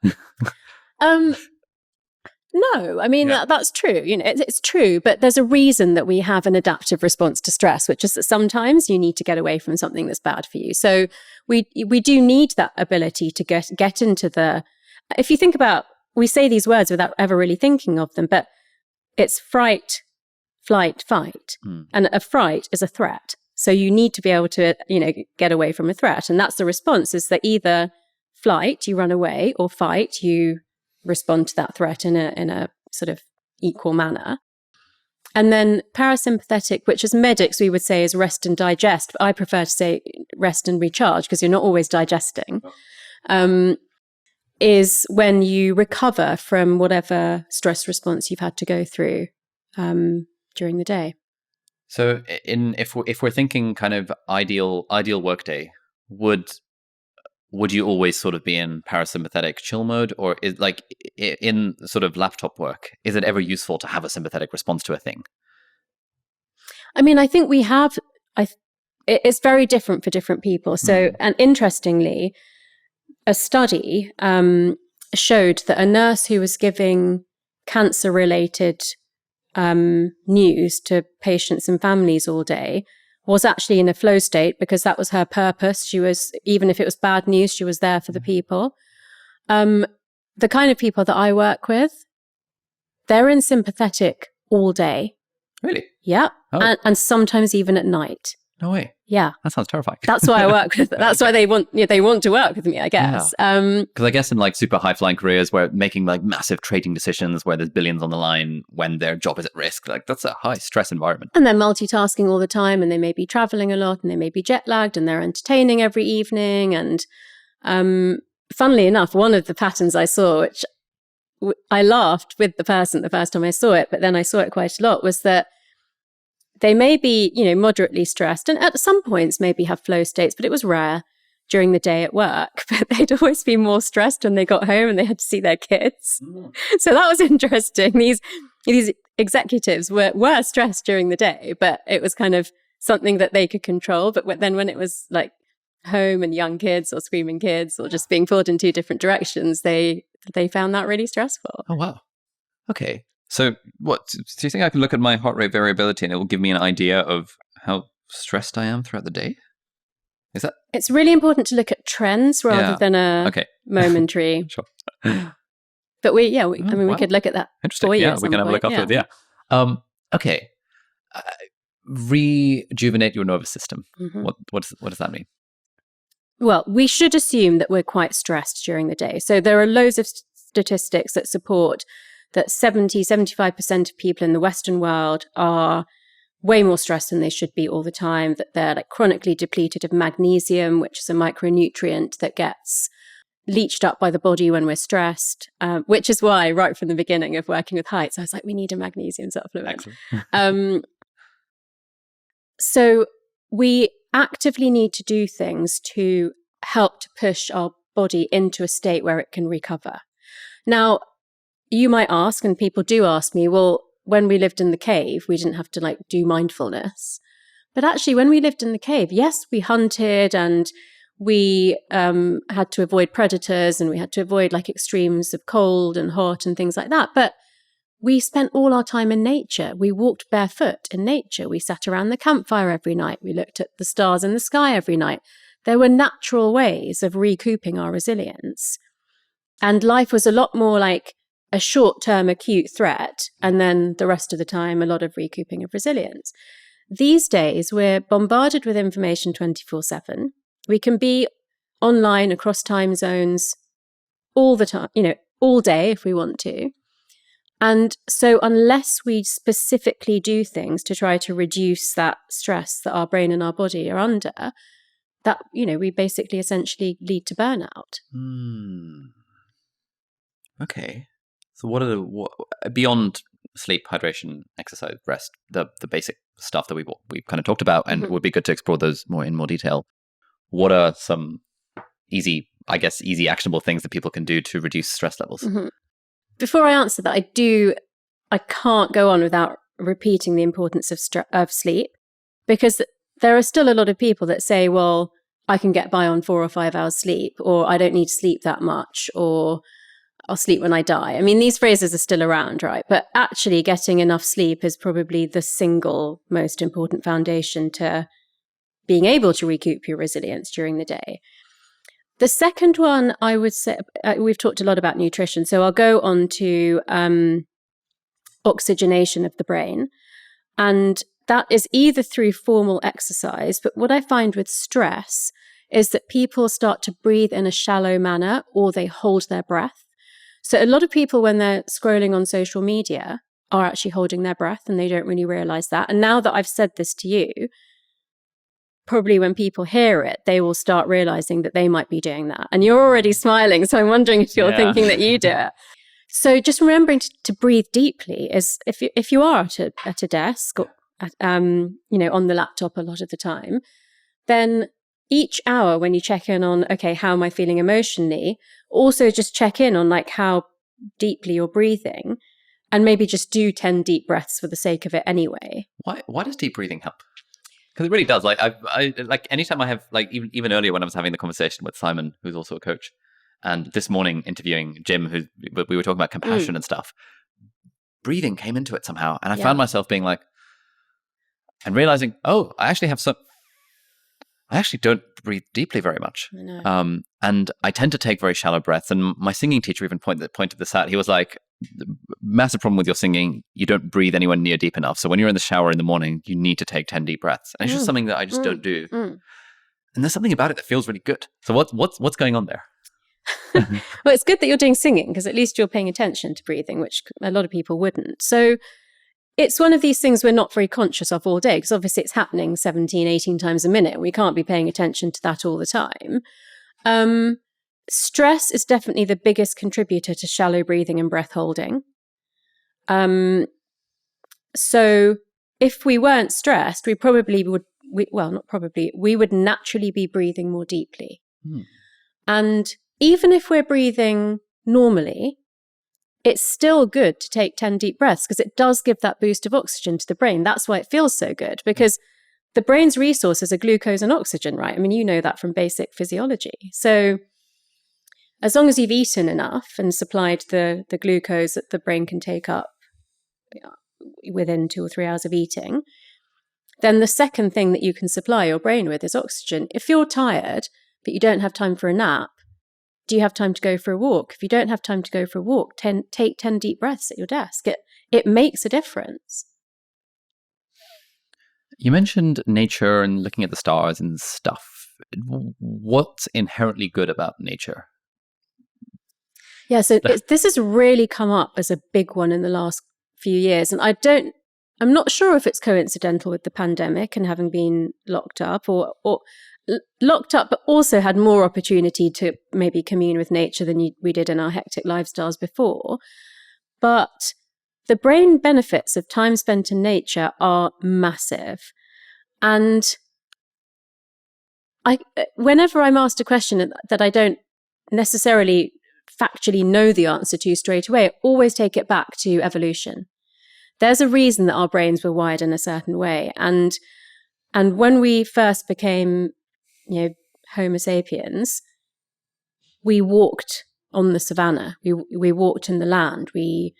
No, I mean, that's true. It's true, but there's a reason that we have an adaptive response to stress, which is that sometimes you need to get away from something that's bad for you. So we do need that ability to get into if you think about, we say these words without ever really thinking of them, but it's fright, flight, fight. And a fright is a threat. So you need to be able to, get away from a threat. And that's the response, is that either flight, you run away, or fight, you respond to that threat in a sort of equal manner. And then parasympathetic, which as medics we would say is rest and digest, but I prefer to say rest and recharge because you're not always digesting, is when you recover from whatever stress response you've had to go through during the day. So if we're thinking kind of ideal workday, would you always sort of be in parasympathetic chill mode, or is like in sort of laptop work, is it ever useful to have a sympathetic response to a thing? I mean, I think we have, it's very different for different people. So, and interestingly, a study showed that a nurse who was giving cancer-related news to patients and families all day was actually in a flow state, because that was her purpose. She was, even if it was bad news, she was there for the people. The kind of people that I work with, they're in sympathetic all day. Really? Yeah. Oh. And sometimes even at night. No way. Yeah. That sounds terrifying. That's why I work with, that's why they want to work with me, I guess. Because I guess in like super high flying careers where making like massive trading decisions where there's billions on the line when their job is at risk, like that's a high stress environment. And they're multitasking all the time, and they may be traveling a lot, and they may be jet lagged, and they're entertaining every evening. And funnily enough, one of the patterns I saw, which I laughed with the person the first time I saw it, but then I saw it quite a lot, was that they may be, moderately stressed, and at some points maybe have flow states, but it was rare during the day at work. But they'd always be more stressed when they got home and they had to see their kids. So that was interesting. These executives were stressed during the day, but it was kind of something that they could control. But then when it was like home and young kids or screaming kids or just being pulled in 2 different directions, they found that really stressful. Oh, wow. Okay. So do you think I can look at my heart rate variability and it will give me an idea of how stressed I am throughout the day? Is that? It's really important to look at trends rather than a momentary. Sure. But we could look at that. Interesting. For you we can have a look after it. Yeah. Okay. Rejuvenate your nervous system. Mm-hmm. What does that mean? Well, we should assume that we're quite stressed during the day. So there are loads of statistics that support that 75% of people in the Western world are way more stressed than they should be all the time, that they're like chronically depleted of magnesium, which is a micronutrient that gets leached up by the body when we're stressed, which is why right from the beginning of working with heights, I was like, we need a magnesium supplement. So we actively need to do things to help to push our body into a state where it can recover. Now, you might ask, and people do ask me, well, when we lived in the cave, we didn't have to do mindfulness. But actually, when we lived in the cave, yes, we hunted and we had to avoid predators and we had to avoid like extremes of cold and hot and things like that. But we spent all our time in nature. We walked barefoot in nature. We sat around the campfire every night. We looked at the stars in the sky every night. There were natural ways of recouping our resilience. And life was a lot more like a short-term acute threat, and then the rest of the time, a lot of recouping of resilience. These days, we're bombarded with information 24/7. We can be online across time zones all the time, all day if we want to. And so unless we specifically do things to try to reduce that stress that our brain and our body are under, that, we basically essentially lead to burnout. Okay. So what are beyond sleep, hydration, exercise, rest, the basic stuff that we've kind of talked about, and it would be good to explore those in more detail. What are some easy actionable things that people can do to reduce stress levels? Before I answer that, I can't go on without repeating the importance of sleep, because there are still a lot of people that say, well, I can get by on 4 or 5 hours sleep, or I don't need to sleep that much, or I'll sleep when I die. I mean, these phrases are still around, right? But actually getting enough sleep is probably the single most important foundation to being able to recoup your resilience during the day. The second one, I would say, we've talked a lot about nutrition, so I'll go on to oxygenation of the brain. And that is either through formal exercise, but what I find with stress is that people start to breathe in a shallow manner, or they hold their breath. So a lot of people, when they're scrolling on social media, are actually holding their breath, and they don't really realize that. And now that I've said this to you, probably when people hear it, they will start realizing that they might be doing that. And you're already smiling, so I'm wondering if you're thinking that you do it. So just remembering to breathe deeply is, if you are at a desk or on the laptop a lot of the time, then each hour when you check in on, okay, how am I feeling emotionally, also just check in on like how deeply you're breathing, and maybe just do 10 deep breaths for the sake of it anyway. Why does deep breathing help? Because it really does. Like I like anytime I have, like, even earlier when I was having the conversation with Simon, who's also a coach, and this morning interviewing Jim, we were talking about compassion and stuff, breathing came into it somehow. And I found myself being like, and realizing, oh, I actually don't breathe deeply very much. I know. And I tend to take very shallow breaths. And my singing teacher even pointed this out. He was like, massive problem with your singing, you don't breathe anywhere near deep enough. So when you're in the shower in the morning, you need to take 10 deep breaths. And it's just something that I just don't do. And there's something about it that feels really good. So what's going on there? Well, it's good that you're doing singing, because at least you're paying attention to breathing, which a lot of people wouldn't. So it's one of these things we're not very conscious of all day, because obviously it's happening 17, 18 times a minute. We can't be paying attention to that all the time. Stress is definitely the biggest contributor to shallow breathing and breath holding. So if we weren't stressed, we probably would, we would naturally be breathing more deeply. And even if we're breathing normally, it's still good to take 10 deep breaths, because it does give that boost of oxygen to the brain. That's why it feels so good, because the brain's resources are glucose and oxygen, right? I mean, you know that from basic physiology. So as long as you've eaten enough and supplied the glucose that the brain can take up within 2 or 3 hours of eating, then the second thing that you can supply your brain with is oxygen. If you're tired, but you don't have time for a nap, do you have time to go for a walk? If you don't have time to go for a walk, take 10 deep breaths at your desk. It makes a difference. You mentioned nature and looking at the stars and stuff. What's inherently good about nature? Yeah, so this has really come up as a big one in the last few years. And I'm not sure if it's coincidental with the pandemic and having been locked up, or locked up, but also had more opportunity to maybe commune with nature than we did in our hectic lifestyles before. But the brain benefits of time spent in nature are massive. And whenever I'm asked a question that I don't necessarily factually know the answer to straight away, I always take it back to evolution. There's a reason that our brains were wired in a certain way. And when we first became, Homo sapiens, we walked on the savannah. We walked in the land. We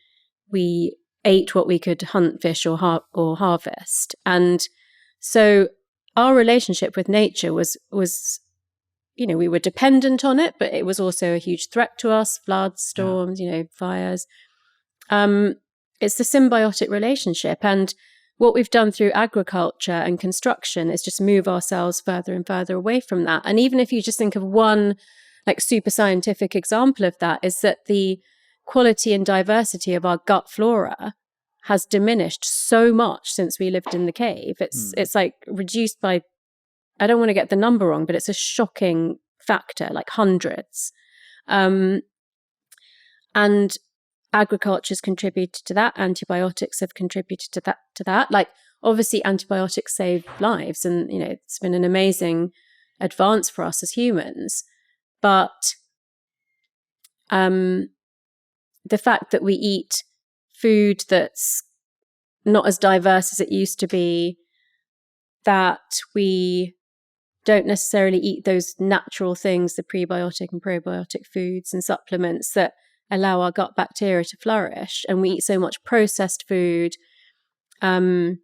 ate what we could hunt, fish, or harvest. And so our relationship with nature was, we were dependent on it, but it was also a huge threat to us. Floods, storms, fires. It's the symbiotic relationship. And what we've done through agriculture and construction is just move ourselves further and further away from that. And even if you just think of one super scientific example of that, is that the quality and diversity of our gut flora has diminished so much since we lived in the cave. It's reduced by, I don't want to get the number wrong, but it's a shocking factor, hundreds. And agriculture's contributed to that. Antibiotics have contributed to that. Obviously antibiotics save lives, and it's been an amazing advance for us as humans. But the fact that we eat food that's not as diverse as it used to be, that we don't necessarily eat those natural things, the prebiotic and probiotic foods and supplements that allow our gut bacteria to flourish, and we eat so much processed food, and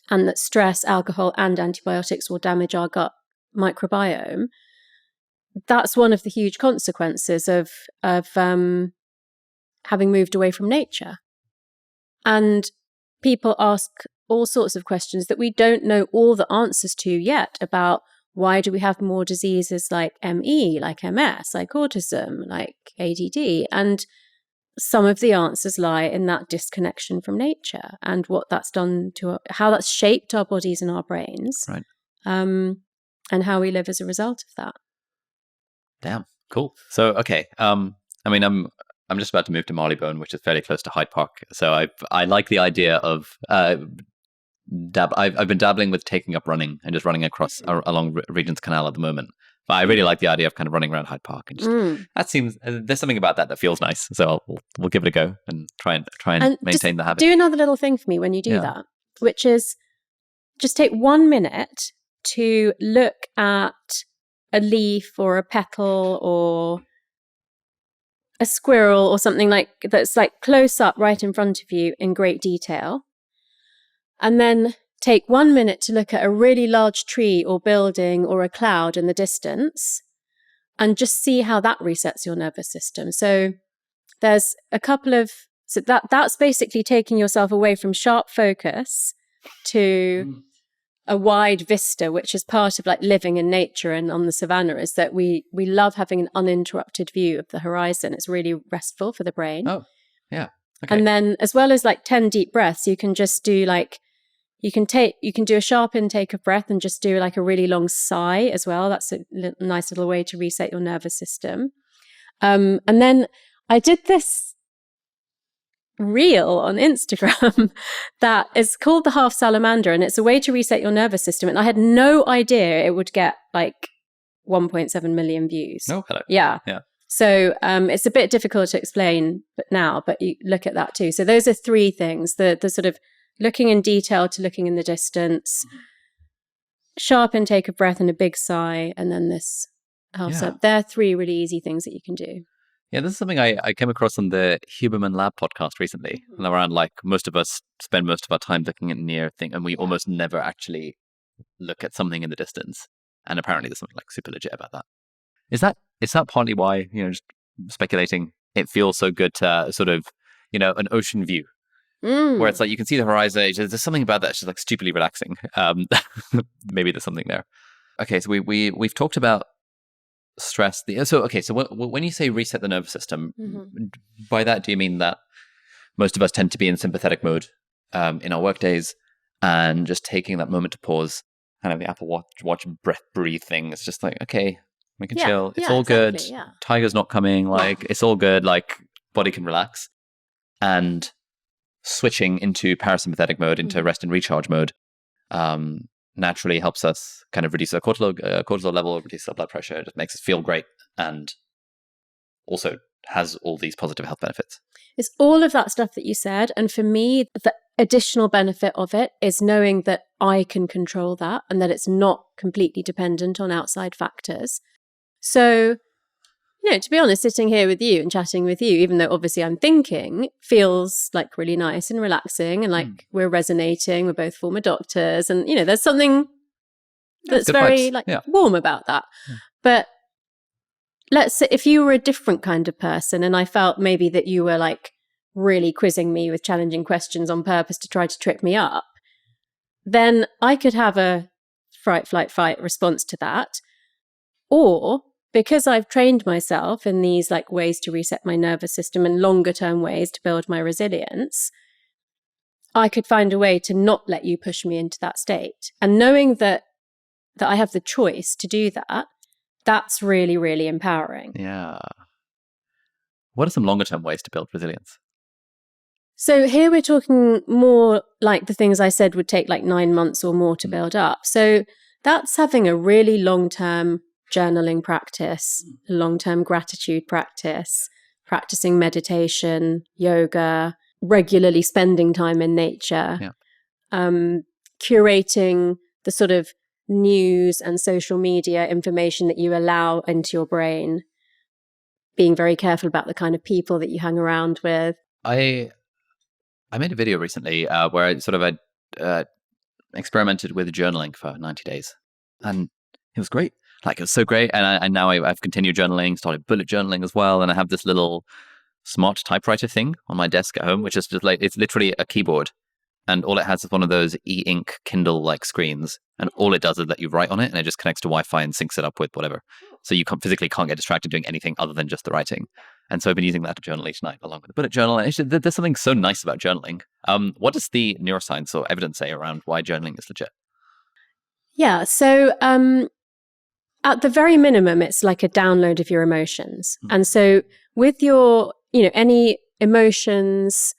that stress, alcohol, and antibiotics will damage our gut microbiome. That's one of the huge consequences of having moved away from nature. And people ask all sorts of questions that we don't know all the answers to yet about why do we have more diseases like ME, like MS, like autism, like ADD. And some of the answers lie in that disconnection from nature and what that's done to how that's shaped our bodies and our brains, right? And how we live as a result of that. Damn, cool. So, okay. I'm just about to move to Marylebone, which is fairly close to Hyde Park. So I like the idea of I've been dabbling with taking up running and just running across along Regent's Canal at the moment. But I really like the idea of kind of running around Hyde Park, and just that seems there's something about that feels nice. So we'll give it a go and try and maintain the habit. Do another little thing for me when you do that, which is just take 1 minute to look at a leaf or a petal or a squirrel or something that's close up right in front of you in great detail. And then take 1 minute to look at a really large tree or building or a cloud in the distance, and just see how that resets your nervous system. So there's a couple of, that's basically taking yourself away from sharp focus to a wide vista, which is part of living in nature and on the savannah, is that we love having an uninterrupted view of the horizon. It's really restful for the brain. Oh, yeah. Okay. And then as well as 10 deep breaths, you can just do you can do a sharp intake of breath and just do a really long sigh as well. That's a nice little way to reset your nervous system. And then I did this reel on Instagram that is called the half salamander, and it's a way to reset your nervous system. And I had no idea it would get 1.7 million views. Oh, hello. Yeah. So it's a bit difficult to explain but you look at that too. So those are three things: the sort of looking in detail to looking in the distance, sharp intake of breath and a big sigh, and then this half up. They're three really easy things that you can do. Yeah, this is something I came across on the Huberman Lab podcast recently, around most of us spend most of our time looking at near things, and we almost never actually look at something in the distance. And apparently there's something super legit about that. Is that partly why, just speculating, it feels so good to sort of, an ocean view, where it's you can see the horizon. There's something about that. It's just stupidly relaxing. Maybe there's something there. Okay, so we've talked about stress. So when you say reset the nervous system, by that do you mean that most of us tend to be in sympathetic mode in our work days, and just taking that moment to pause, kind of the Apple Watch breathe thing? It's just okay, we can chill. It's all good. Yeah. Tiger's not coming. It's all good. Body can relax, and switching into parasympathetic mode, into rest and recharge mode, naturally helps us kind of reduce our cortisol level, reduce our blood pressure. It just makes us feel great, and also has all these positive health benefits? It's all of that stuff that you said. And for me, the additional benefit of it is knowing that I can control that and that it's not completely dependent on outside factors. So, to be honest, sitting here with you and chatting with you, even though obviously I'm thinking, feels like really nice and relaxing and like we're resonating. We're both former doctors. And, there's something that's very warm about that. Yeah. But let's say if you were a different kind of person and I felt maybe that you were like really quizzing me with challenging questions on purpose to try to trip me up, then I could have a fright, flight, fight response to that. Or because I've trained myself in these like ways to reset my nervous system and longer term ways to build my resilience, I could find a way to not let you push me into that state. And knowing that I have the choice to do that, that's really, really empowering. Yeah. What are some longer term ways to build resilience? So here we're talking more like the things I said would take like 9 months or more to build up. So that's having a really long-term journaling practice, a long-term gratitude practice, practicing meditation, yoga, regularly spending time in nature, curating the sort of news and social media information that you allow into your brain, being very careful about the kind of people that you hang around with. I made a video recently where I sort of experimented with journaling for 90 days, and it was great. Like, it was so great. And now I've continued journaling, started bullet journaling as well. And I have this little smart typewriter thing on my desk at home, which is just like, it's literally a keyboard. And all it has is one of those e-ink Kindle-like screens. And all it does is let you write on it, and it just connects to Wi-Fi and syncs it up with whatever. So you physically can't get distracted doing anything other than just the writing. And so I've been using that to journal each night along with the bullet journal. And there's something so nice about journaling. What does the neuroscience or evidence say around why journaling is legit? Yeah, so at the very minimum, it's like a download of your emotions. And so with your, any emotions,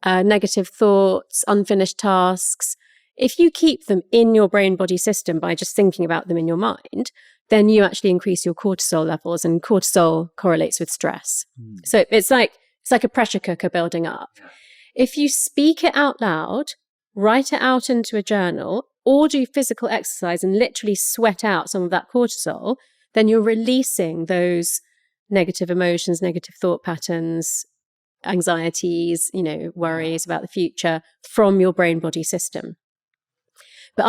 negative thoughts, unfinished tasks, if you keep them in your brain-body system by just thinking about them in your mind, then you actually increase your cortisol levels, and cortisol correlates with stress. So it's like a pressure cooker building up. If you speak it out loud, write it out into a journal, or do physical exercise and literally sweat out some of that cortisol, then you're releasing those negative emotions, negative thought patterns, anxieties, worries about the future from your brain-body system. But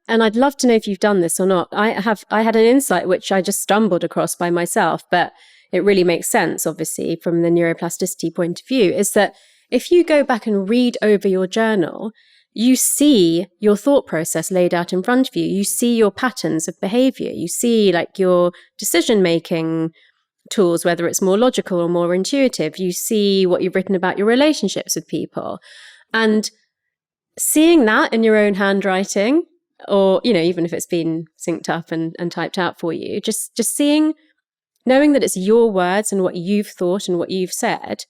I'd love to know if you've done this or not. I had an insight which I just stumbled across by myself, but it really makes sense, obviously, from the neuroplasticity point of view, is that if you go back and read over your journal, you see your thought process laid out in front of you. You see your patterns of behavior. You see like your decision-making tools, whether it's more logical or more intuitive. You see what you've written about your relationships with people. And seeing that in your own handwriting, or, even if it's been synced up and typed out for you, just knowing that it's your words and what you've thought and what you've said,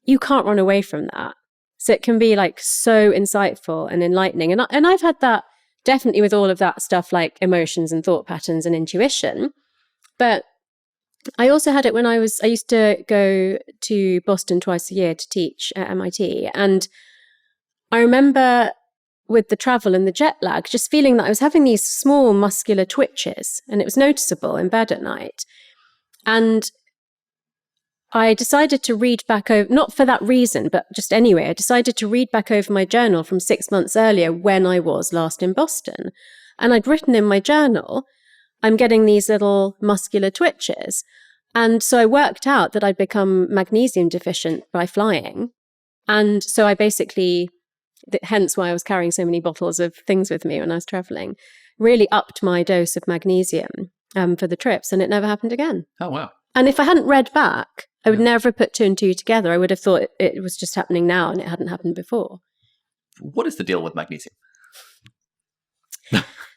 you can't run away from that. So it can be like so insightful and enlightening. And I've had that definitely with all of that stuff like emotions and thought patterns and intuition. But I also had it when I used to go to Boston twice a year to teach at MIT. And I remember with the travel and the jet lag, just feeling that I was having these small muscular twitches, and it was noticeable in bed at night. And I decided to read back over, not for that reason, but just anyway, I decided to read back over my journal from 6 months earlier when I was last in Boston. And I'd written in my journal, I'm getting these little muscular twitches. And so I worked out that I'd become magnesium deficient by flying. And so I basically, hence why I was carrying so many bottles of things with me when I was traveling, really upped my dose of magnesium for the trips, and it never happened again. Oh, wow. And if I hadn't read back, I would never have put 2 and 2 together. I would have thought it was just happening now and it hadn't happened before. What is the deal with magnesium?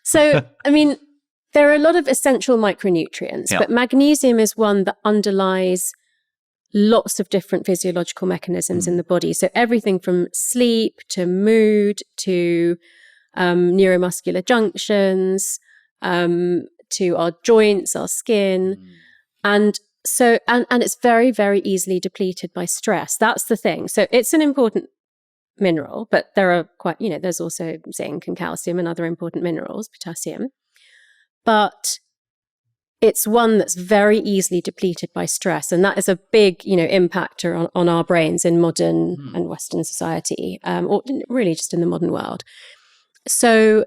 So, there are a lot of essential micronutrients, but magnesium is one that underlies lots of different physiological mechanisms in the body. So everything from sleep to mood to neuromuscular junctions, to our joints, our skin. And So, and it's very, very easily depleted by stress. That's the thing. So it's an important mineral, but there are there's also zinc and calcium and other important minerals, potassium. But it's one that's very easily depleted by stress. And that is a big, impactor on our brains in modern and Western society, or really just in the modern world. So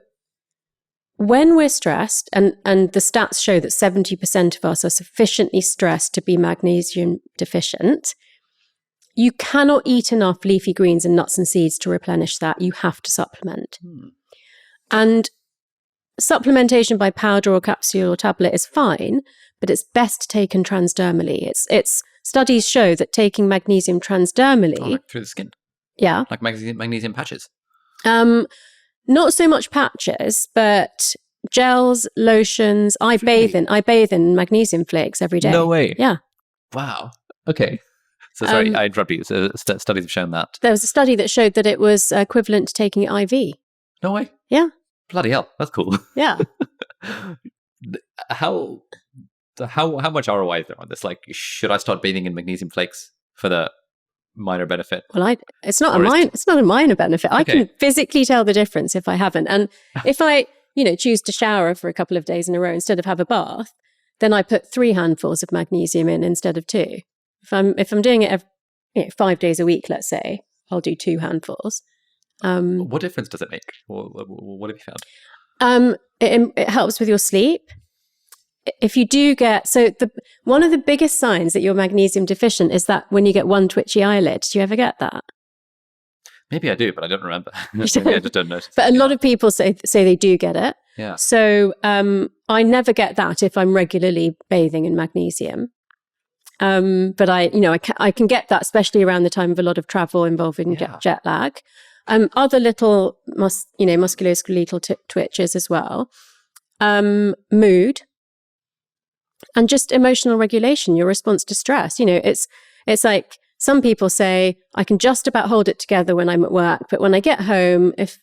when we're stressed, and the stats show that 70% of us are sufficiently stressed to be magnesium deficient, you cannot eat enough leafy greens and nuts and seeds to replenish that. You have to supplement. And supplementation by powder or capsule or tablet is fine, but it's best taken transdermally. It's studies show that taking magnesium transdermally through the skin. Yeah. Like magnesium patches. Not so much patches, but gels, lotions. I bathe in magnesium flakes every day. No way. Yeah. Wow. Okay. So sorry, I interrupted you. So studies have shown that. There was a study that showed that it was equivalent to taking it IV. No way. Yeah. Bloody hell, that's cool. Yeah. How much ROI is there on this? Like, should I start bathing in magnesium flakes for the minor benefit? Well, it's not a minor benefit. I can physically tell the difference if I haven't. And if I, choose to shower for a couple of days in a row instead of have a bath, then I put 3 handfuls of magnesium in instead of 2. If I'm doing it 5 days a week, let's say, I'll do 2 handfuls. What difference does it make? What have you found? It helps with your sleep. If you do get, one of the biggest signs that you're magnesium deficient is that when you get one twitchy eyelid. Do you ever get that? Maybe I do, but I don't remember. Maybe I just don't notice. But a lot of people say they do get it. Yeah. So I never get that if I'm regularly bathing in magnesium. But I can get that, especially around the time of a lot of travel involving jet lag. Other little musculoskeletal twitches as well. Mood. And just emotional regulation, your response to stress. It's like some people say, I can just about hold it together when I'm at work, but when I get home, if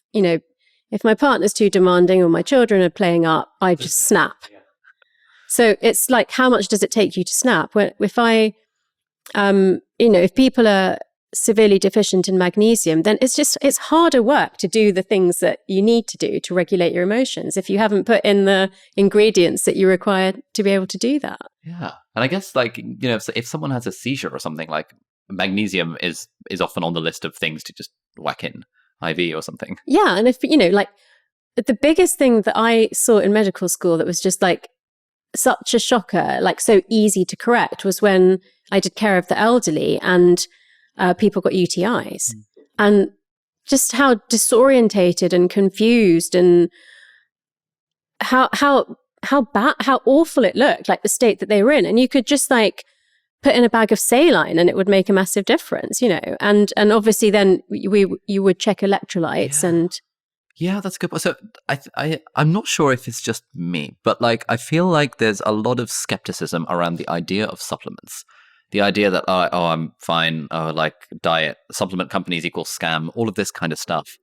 my partner's too demanding or my children are playing up, I just snap. Yeah. So it's like, how much does it take you to snap? If people are severely deficient in magnesium, then it's harder work to do the things that you need to do to regulate your emotions if you haven't put in the ingredients that you require to be able to do that. Yeah. And I guess if someone has a seizure or something, like magnesium is often on the list of things to just whack in IV or something. Yeah. And if, the biggest thing that I saw in medical school that was just like such a shocker, like so easy to correct, was when I did care of the elderly and people got UTIs, and just how disorientated and confused and how bad, how awful it looked, like the state that they were in. And you could just like put in a bag of saline and it would make a massive difference, and obviously then you would check electrolytes and. Yeah, that's good. So I'm not sure if it's just me, but like I feel like there's a lot of skepticism around the idea of supplements. The idea that, I'm fine, like diet, supplement companies equal scam, all of this kind of stuff.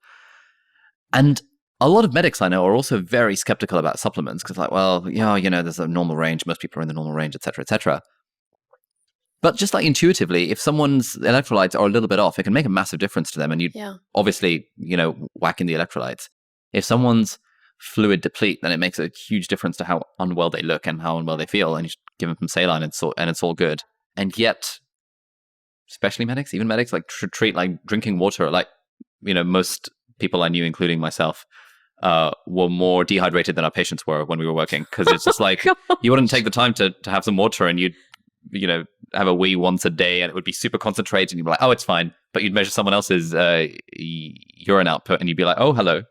And a lot of medics I know are also very skeptical about supplements because like, well, there's a normal range. Most people are in the normal range, et cetera, et cetera. But just like intuitively, if someone's electrolytes are a little bit off, it can make a massive difference to them. And you obviously, whack in the electrolytes. If someone's fluid deplete, then it makes a huge difference to how unwell they look and how unwell they feel. And you should give them some saline and it's all good. And yet, especially medics, even medics, like treat like drinking water, like, most people I knew, including myself, were more dehydrated than our patients were when we were working. Because it's just like, you wouldn't take the time to have some water and you'd, have a wee once a day and it would be super concentrated and you'd be like, oh, it's fine. But you'd measure someone else's urine output and you'd be like, oh, hello.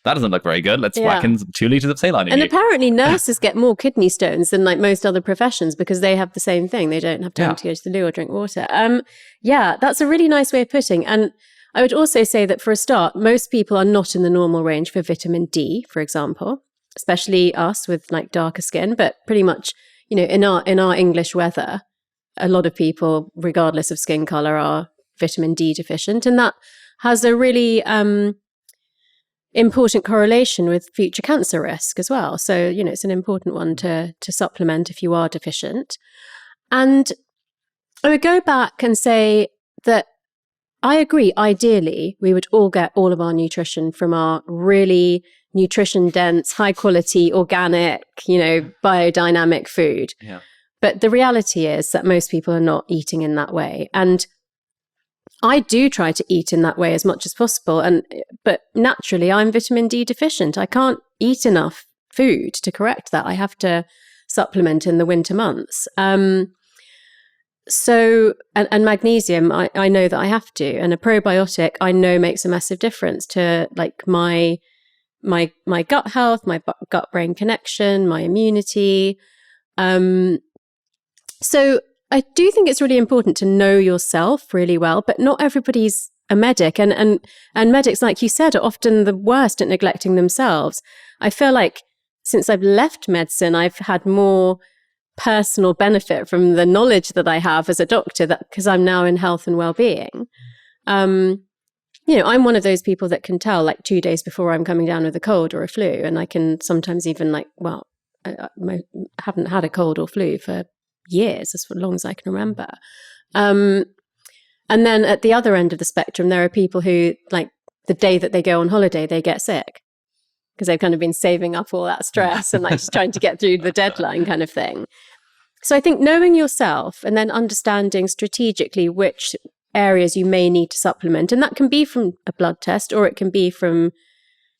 That doesn't look very good. Let's whack in 2 liters of saline in And you. apparently nurses get more kidney stones than like most other professions because they have the same thing. They don't have time to go to the loo or drink water. That's a really nice way of putting. And I would also say that for a start, most people are not in the normal range for vitamin D, for example, especially us with like darker skin, but pretty much, in our English weather, a lot of people, regardless of skin color, are vitamin D deficient. And that has a really important correlation with future cancer risk as well. So, it's an important one to supplement if you are deficient. And I would go back and say that I agree, ideally, we would all get all of our nutrition from our really nutrition-dense, high-quality, organic, biodynamic food. Yeah. But the reality is that most people are not eating in that way. And I do try to eat in that way as much as possible. But naturally, I'm vitamin D deficient. I can't eat enough food to correct that. I have to supplement in the winter months. So, and magnesium, I know that I have to. And a probiotic, I know makes a massive difference to like my gut health, my gut-brain connection, my immunity. So I do think it's really important to know yourself really well, but not everybody's a medic. And medics, like you said, are often the worst at neglecting themselves. I feel like since I've left medicine, I've had more personal benefit from the knowledge that I have as a doctor, that because I'm now in health and well-being. I'm one of those people that can tell like 2 days before I'm coming down with a cold or a flu. And I can sometimes even I haven't had a cold or flu for years, as long as I can remember. And then at the other end of the spectrum, there are people who, like, the day that they go on holiday, they get sick because they've kind of been saving up all that stress and like just trying to get through the deadline kind of thing. So I think knowing yourself and then understanding strategically which areas you may need to supplement, and that can be from a blood test, or it can be from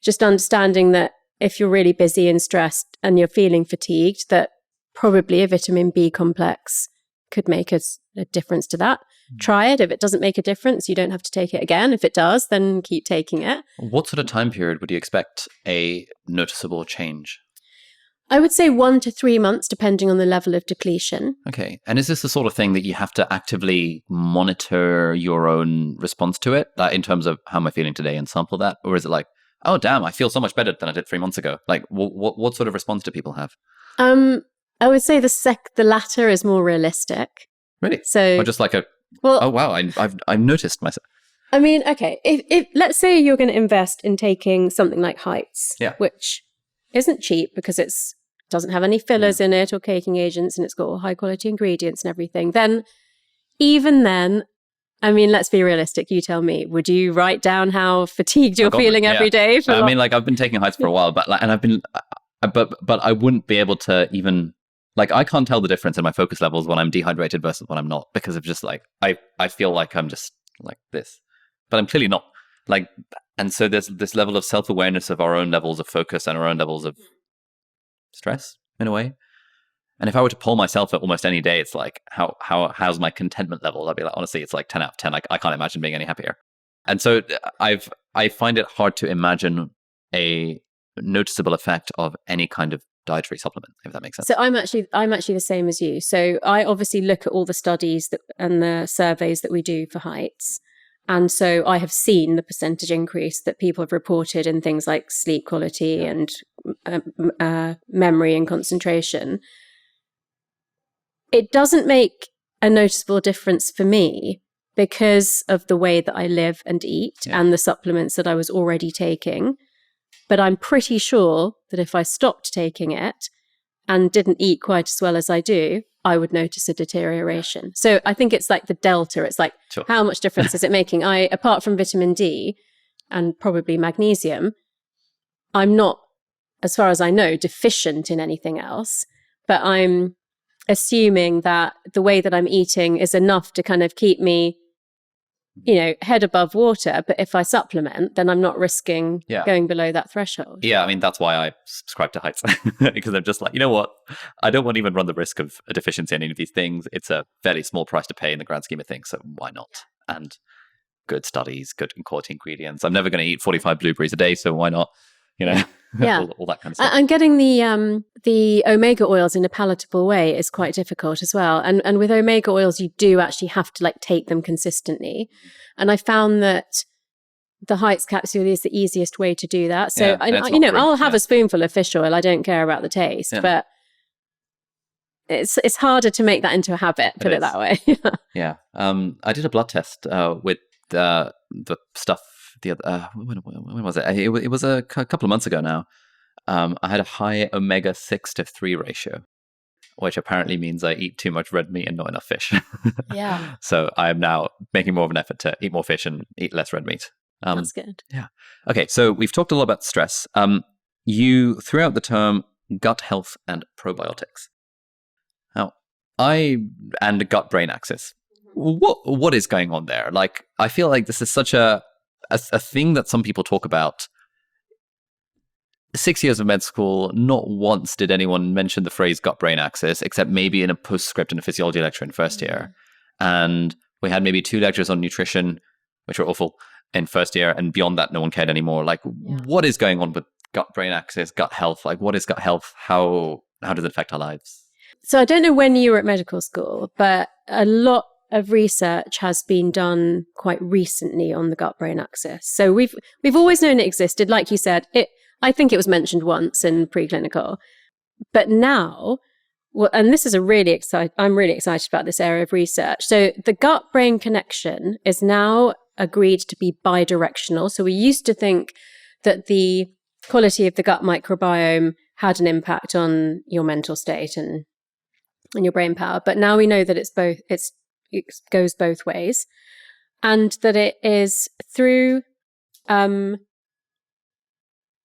just understanding that if you're really busy and stressed and you're feeling fatigued, that probably a vitamin B complex could make a difference to that. Try it. If it doesn't make a difference, you don't have to take it again. If it does, then keep taking it. What sort of time period would you expect a noticeable change? I would say 1 to 3 months, depending on the level of depletion. Okay. And is this the sort of thing that you have to actively monitor your own response to it, like in terms of how am I feeling today and sample that? Or is it like, oh, damn, I feel so much better than I did 3 months ago? Like what sort of response do people have? I would say the latter is more realistic. Really? So, or just like oh wow, I've noticed myself. I mean, okay, if let's say you're going to invest in taking something like Heights, which isn't cheap because it doesn't have any fillers in it or caking agents, and it's got all high quality ingredients and everything. Then, even then, I mean, let's be realistic. You tell me, would you write down how fatigued you're feeling every day? I mean, like I've been taking Heights for a while, but I wouldn't be able to even. Like, I can't tell the difference in my focus levels when I'm dehydrated versus when I'm not, because of just like, I feel like I'm just like this, but I'm clearly not. Like, and so there's this level of self-awareness of our own levels of focus and our own levels of stress in a way. And if I were to poll myself at almost any day, it's like, how's my contentment level? I'd be like, honestly, it's like 10 out of 10. Like, I can't imagine being any happier. And so I find it hard to imagine a noticeable effect of any kind of dietary supplement, if that makes sense. So I'm actually the same as you. So I obviously look at all the studies and the surveys that we do for Heights. And so I have seen the percentage increase that people have reported in things like sleep quality and memory and concentration. It doesn't make a noticeable difference for me because of the way that I live and eat and the supplements that I was already taking. But I'm pretty sure that if I stopped taking it and didn't eat quite as well as I do, I would notice a deterioration. So I think it's like the delta. It's like, how much difference is it making? Apart from vitamin D and probably magnesium, I'm not, as far as I know, deficient in anything else. But I'm assuming that the way that I'm eating is enough to kind of keep me, head above water. But if I supplement, then I'm not risking going below that threshold. Yeah, I mean, that's why I subscribe to Heights. Because I'm just like, you know what? I don't want to even run the risk of a deficiency in any of these things. It's a very small price to pay in the grand scheme of things, so why not? And good studies, good and quality ingredients. I'm never going to eat 45 blueberries a day, so why not? All that kind of stuff. And getting the omega oils in a palatable way is quite difficult as well. And with omega oils, you do actually have to take them consistently. And I found that the Heights capsule is the easiest way to do that. So I'll have a spoonful of fish oil. I don't care about the taste, but it's harder to make that into a habit. Put it that way. Yeah. I did a blood test with the stuff. The other when was it? It was a couple of months ago now. I had a high omega 6 to 3 ratio, which apparently means I eat too much red meat and not enough fish. Yeah. So I am now making more of an effort to eat more fish and eat less red meat. That's good. Yeah. Okay, so we've talked a lot about stress. You threw out the term gut health and probiotics. Now, and gut-brain axis. What is going on there? Like, I feel like this is such a thing that some people talk about. 6 years of med school, not once did anyone mention the phrase gut-brain axis, except maybe in a postscript in a physiology lecture in first year. And we had maybe 2 lectures on nutrition, which were awful, in first year. And beyond that, no one cared anymore. Like, what is going on with gut-brain axis, gut health? Like, what is gut health? How does it affect our lives? So I don't know when you were at medical school, but a lot of research has been done quite recently on the gut-brain axis. So we've always known it existed. Like you said, I think it was mentioned once in preclinical, but now, and this is I'm really excited about this area of research. So the gut-brain connection is now agreed to be bidirectional. So we used to think that the quality of the gut microbiome had an impact on your mental state and your brain power, but now we know that it goes both ways, and that it is through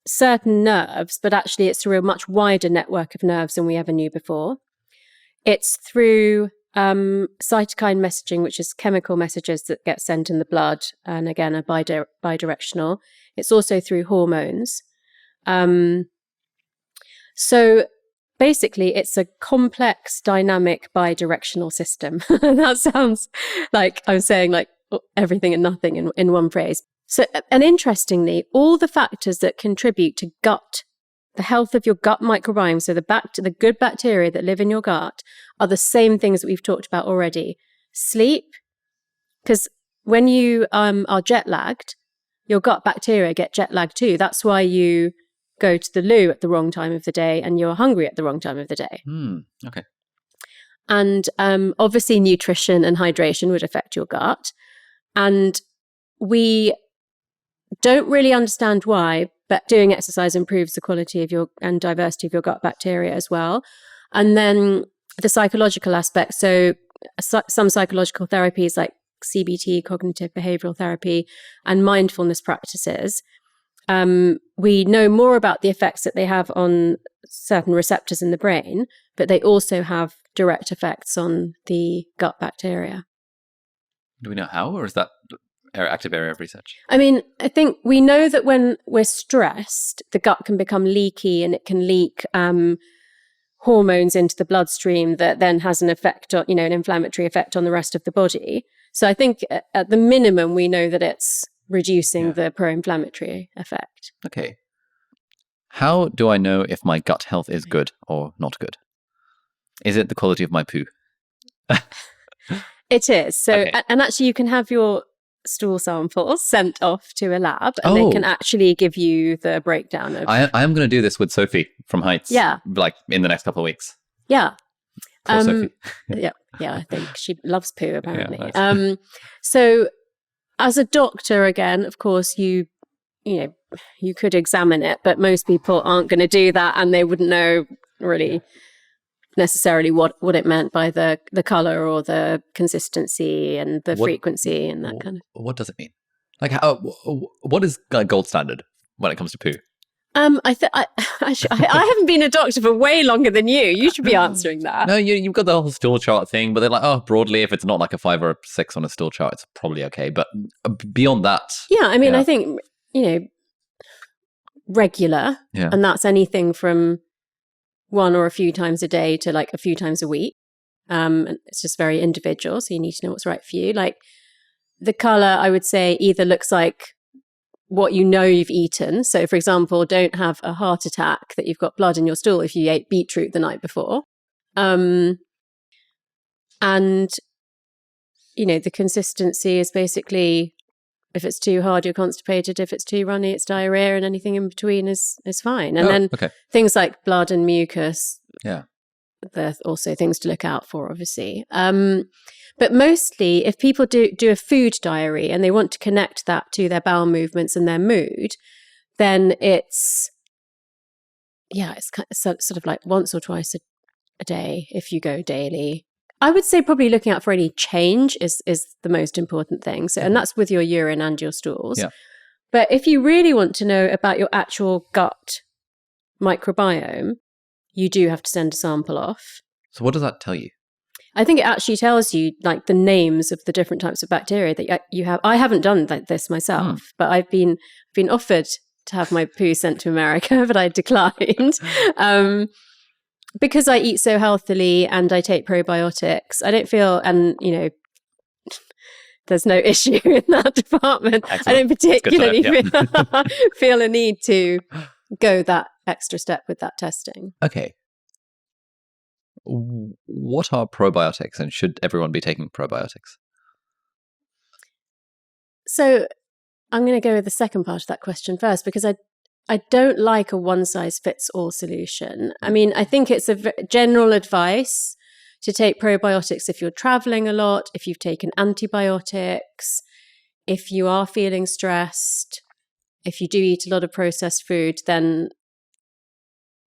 certain nerves, but actually it's through a much wider network of nerves than we ever knew before. It's through cytokine messaging, which is chemical messages that get sent in the blood, and again, are bidirectional. It's also through hormones. So basically, it's a complex, dynamic, bidirectional system. That sounds like I'm saying like everything and nothing in one phrase. So, and interestingly, all the factors that contribute to the health of your gut microbiome, so the good bacteria that live in your gut, are the same things that we've talked about already. Sleep, because when you are jet lagged, your gut bacteria get jet lagged too. That's why you go to the loo at the wrong time of the day and you're hungry at the wrong time of the day. Okay. And obviously nutrition and hydration would affect your gut. And we don't really understand why, but doing exercise improves the quality of and diversity of your gut bacteria as well. And then the psychological aspect. So some psychological therapies like CBT, cognitive behavioral therapy, and mindfulness practices, we know more about the effects that they have on certain receptors in the brain, but they also have direct effects on the gut bacteria. Do we know how, or is that an active area of research? I mean, I think we know that when we're stressed, the gut can become leaky and it can leak hormones into the bloodstream that then has an effect on, an inflammatory effect on the rest of the body. So I think at the minimum, we know that it's reducing the pro-inflammatory effect. Okay. How do I know if my gut health is good or not good? Is it the quality of my poo? It is. So, okay. And actually you can have your stool samples sent off to a lab and they can actually give you the breakdown of... I am going to do this with Sophie from Heights. Yeah. Like in the next couple of weeks. Yeah. Poor Sophie. Yeah, I think she loves poo apparently. Yeah, so as a doctor, again, of course, you could examine it, but most people aren't going to do that and they wouldn't know really necessarily what it meant by the color or the consistency and the frequency and that kind of. What does it mean? Like, what is gold standard when it comes to poo? I haven't been a doctor for way longer than you. You should be answering that. No, you've got the whole stool chart thing, but they're like, broadly, if it's not like a 5 or a 6 on a stool chart, it's probably okay. But beyond that, yeah, I mean, I think regular, and that's anything from 1 or a few times a day to like a few times a week. And it's just very individual, so you need to know what's right for you. Like the color, I would say, either looks like what you've eaten. So, for example, don't have a heart attack that you've got blood in your stool if you ate beetroot the night before. And, the consistency is basically, if it's too hard, you're constipated. If it's too runny, it's diarrhea, and anything in between is fine. And things like blood and mucus, there are also things to look out for, obviously. But mostly, if people do a food diary and they want to connect that to their bowel movements and their mood, then it's kind of sort of like once or twice a day if you go daily. I would say probably looking out for any change is the most important thing. So, and that's with your urine and your stools. Yeah. But if you really want to know about your actual gut microbiome, you do have to send a sample off. So what does that tell you? I think it actually tells you like the names of the different types of bacteria that you have. I haven't done this myself, but I've been offered to have my poo sent to America, but I declined. Because I eat so healthily and I take probiotics, I don't feel, and there's no issue in that department. Excellent. I don't particularly Yeah. feel a need to go that extra step with that testing. Okay. What are probiotics, and should everyone be taking probiotics? So I'm going to go with the second part of that question first, because I don't like a one-size-fits-all solution. I mean, I think it's a general advice to take probiotics if you're traveling a lot, if you've taken antibiotics, if you are feeling stressed, if you do eat a lot of processed food, then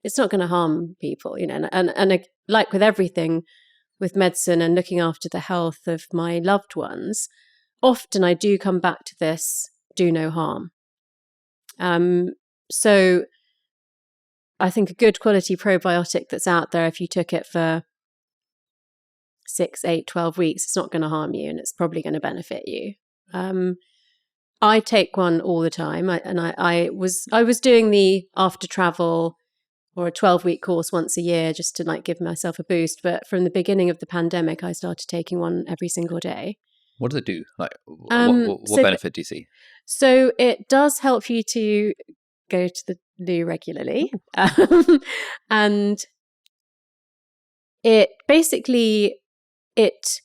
it's not going to harm people, and like with everything, with medicine and looking after the health of my loved ones, often I do come back to this, do no harm. So I think a good quality probiotic that's out there, if you took it for 6, 8, 12 weeks, it's not going to harm you and it's probably going to benefit you. I take one all the time. I was doing the after travel or a 12-week course once a year just to like give myself a boost. But from the beginning of the pandemic, I started taking one every single day. What does it do? Like, what benefit do you see? So it does help you to go to the loo regularly. And it basically, it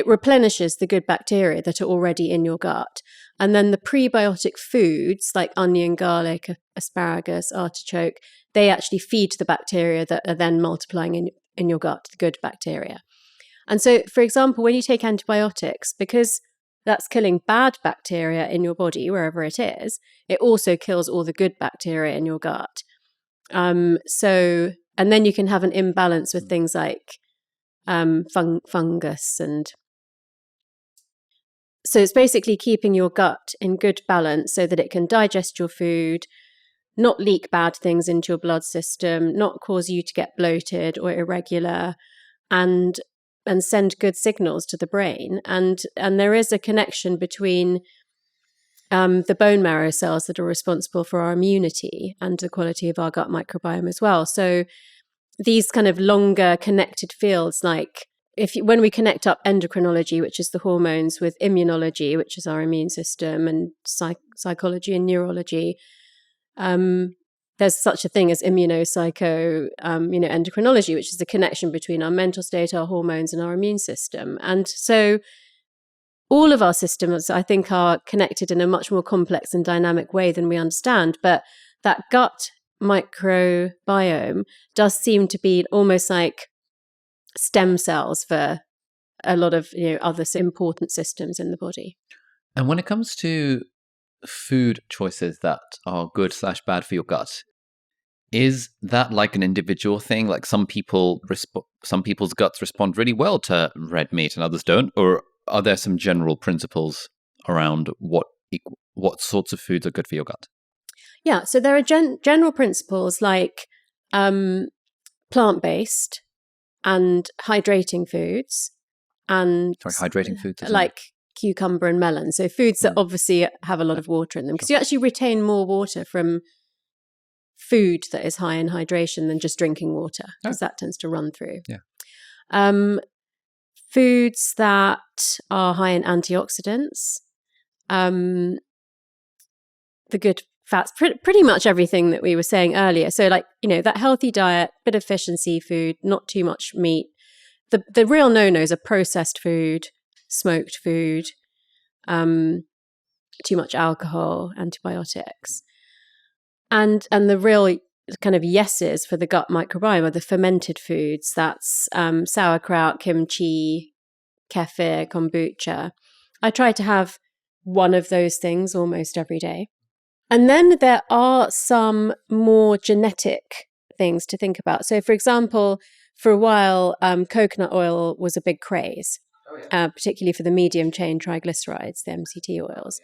replenishes the good bacteria that are already in your gut. And then the prebiotic foods like onion, garlic, asparagus, artichoke, they actually feed the bacteria that are then multiplying in your gut, the good bacteria. And so, for example, when you take antibiotics, because that's killing bad bacteria in your body, wherever it is, it also kills all the good bacteria in your gut. And then you can have an imbalance with things like fungus. And so it's basically keeping your gut in good balance so that it can digest your food, not leak bad things into your blood system, not cause you to get bloated or irregular, and send good signals to the brain. And there is a connection between the bone marrow cells that are responsible for our immunity and the quality of our gut microbiome as well. So these kind of longer connected fields, like when we connect up endocrinology, which is the hormones, with immunology, which is our immune system, and psychology and neurology, there's such a thing as endocrinology, which is the connection between our mental state, our hormones, and our immune system. And so all of our systems, I think, are connected in a much more complex and dynamic way than we understand. But that gut microbiome does seem to be almost like stem cells for a lot of other important systems in the body. And when it comes to food choices that are good / bad for your gut, is that like an individual thing? Like some people's guts respond really well to red meat and others don't, or are there some general principles around what sorts of foods are good for your gut? Yeah, so there are general principles like plant-based and hydrating foods, and hydrating foods, like cucumber and melon. So foods that obviously have a lot of water in them, because you actually retain more water from food that is high in hydration than just drinking water, because that tends to run through. Yeah. Foods that are high in antioxidants, the good fats, pretty much everything that we were saying earlier. So like, that healthy diet, bit of fish and seafood, not too much meat. The real no-nos are processed food, smoked food, too much alcohol, antibiotics. And the real kind of yeses for the gut microbiome are the fermented foods. That's sauerkraut, kimchi, kefir, kombucha. I try to have one of those things almost every day. And then there are some more genetic things to think about. So, for example, for a while, coconut oil was a big craze, particularly for the medium chain triglycerides, the MCT oils.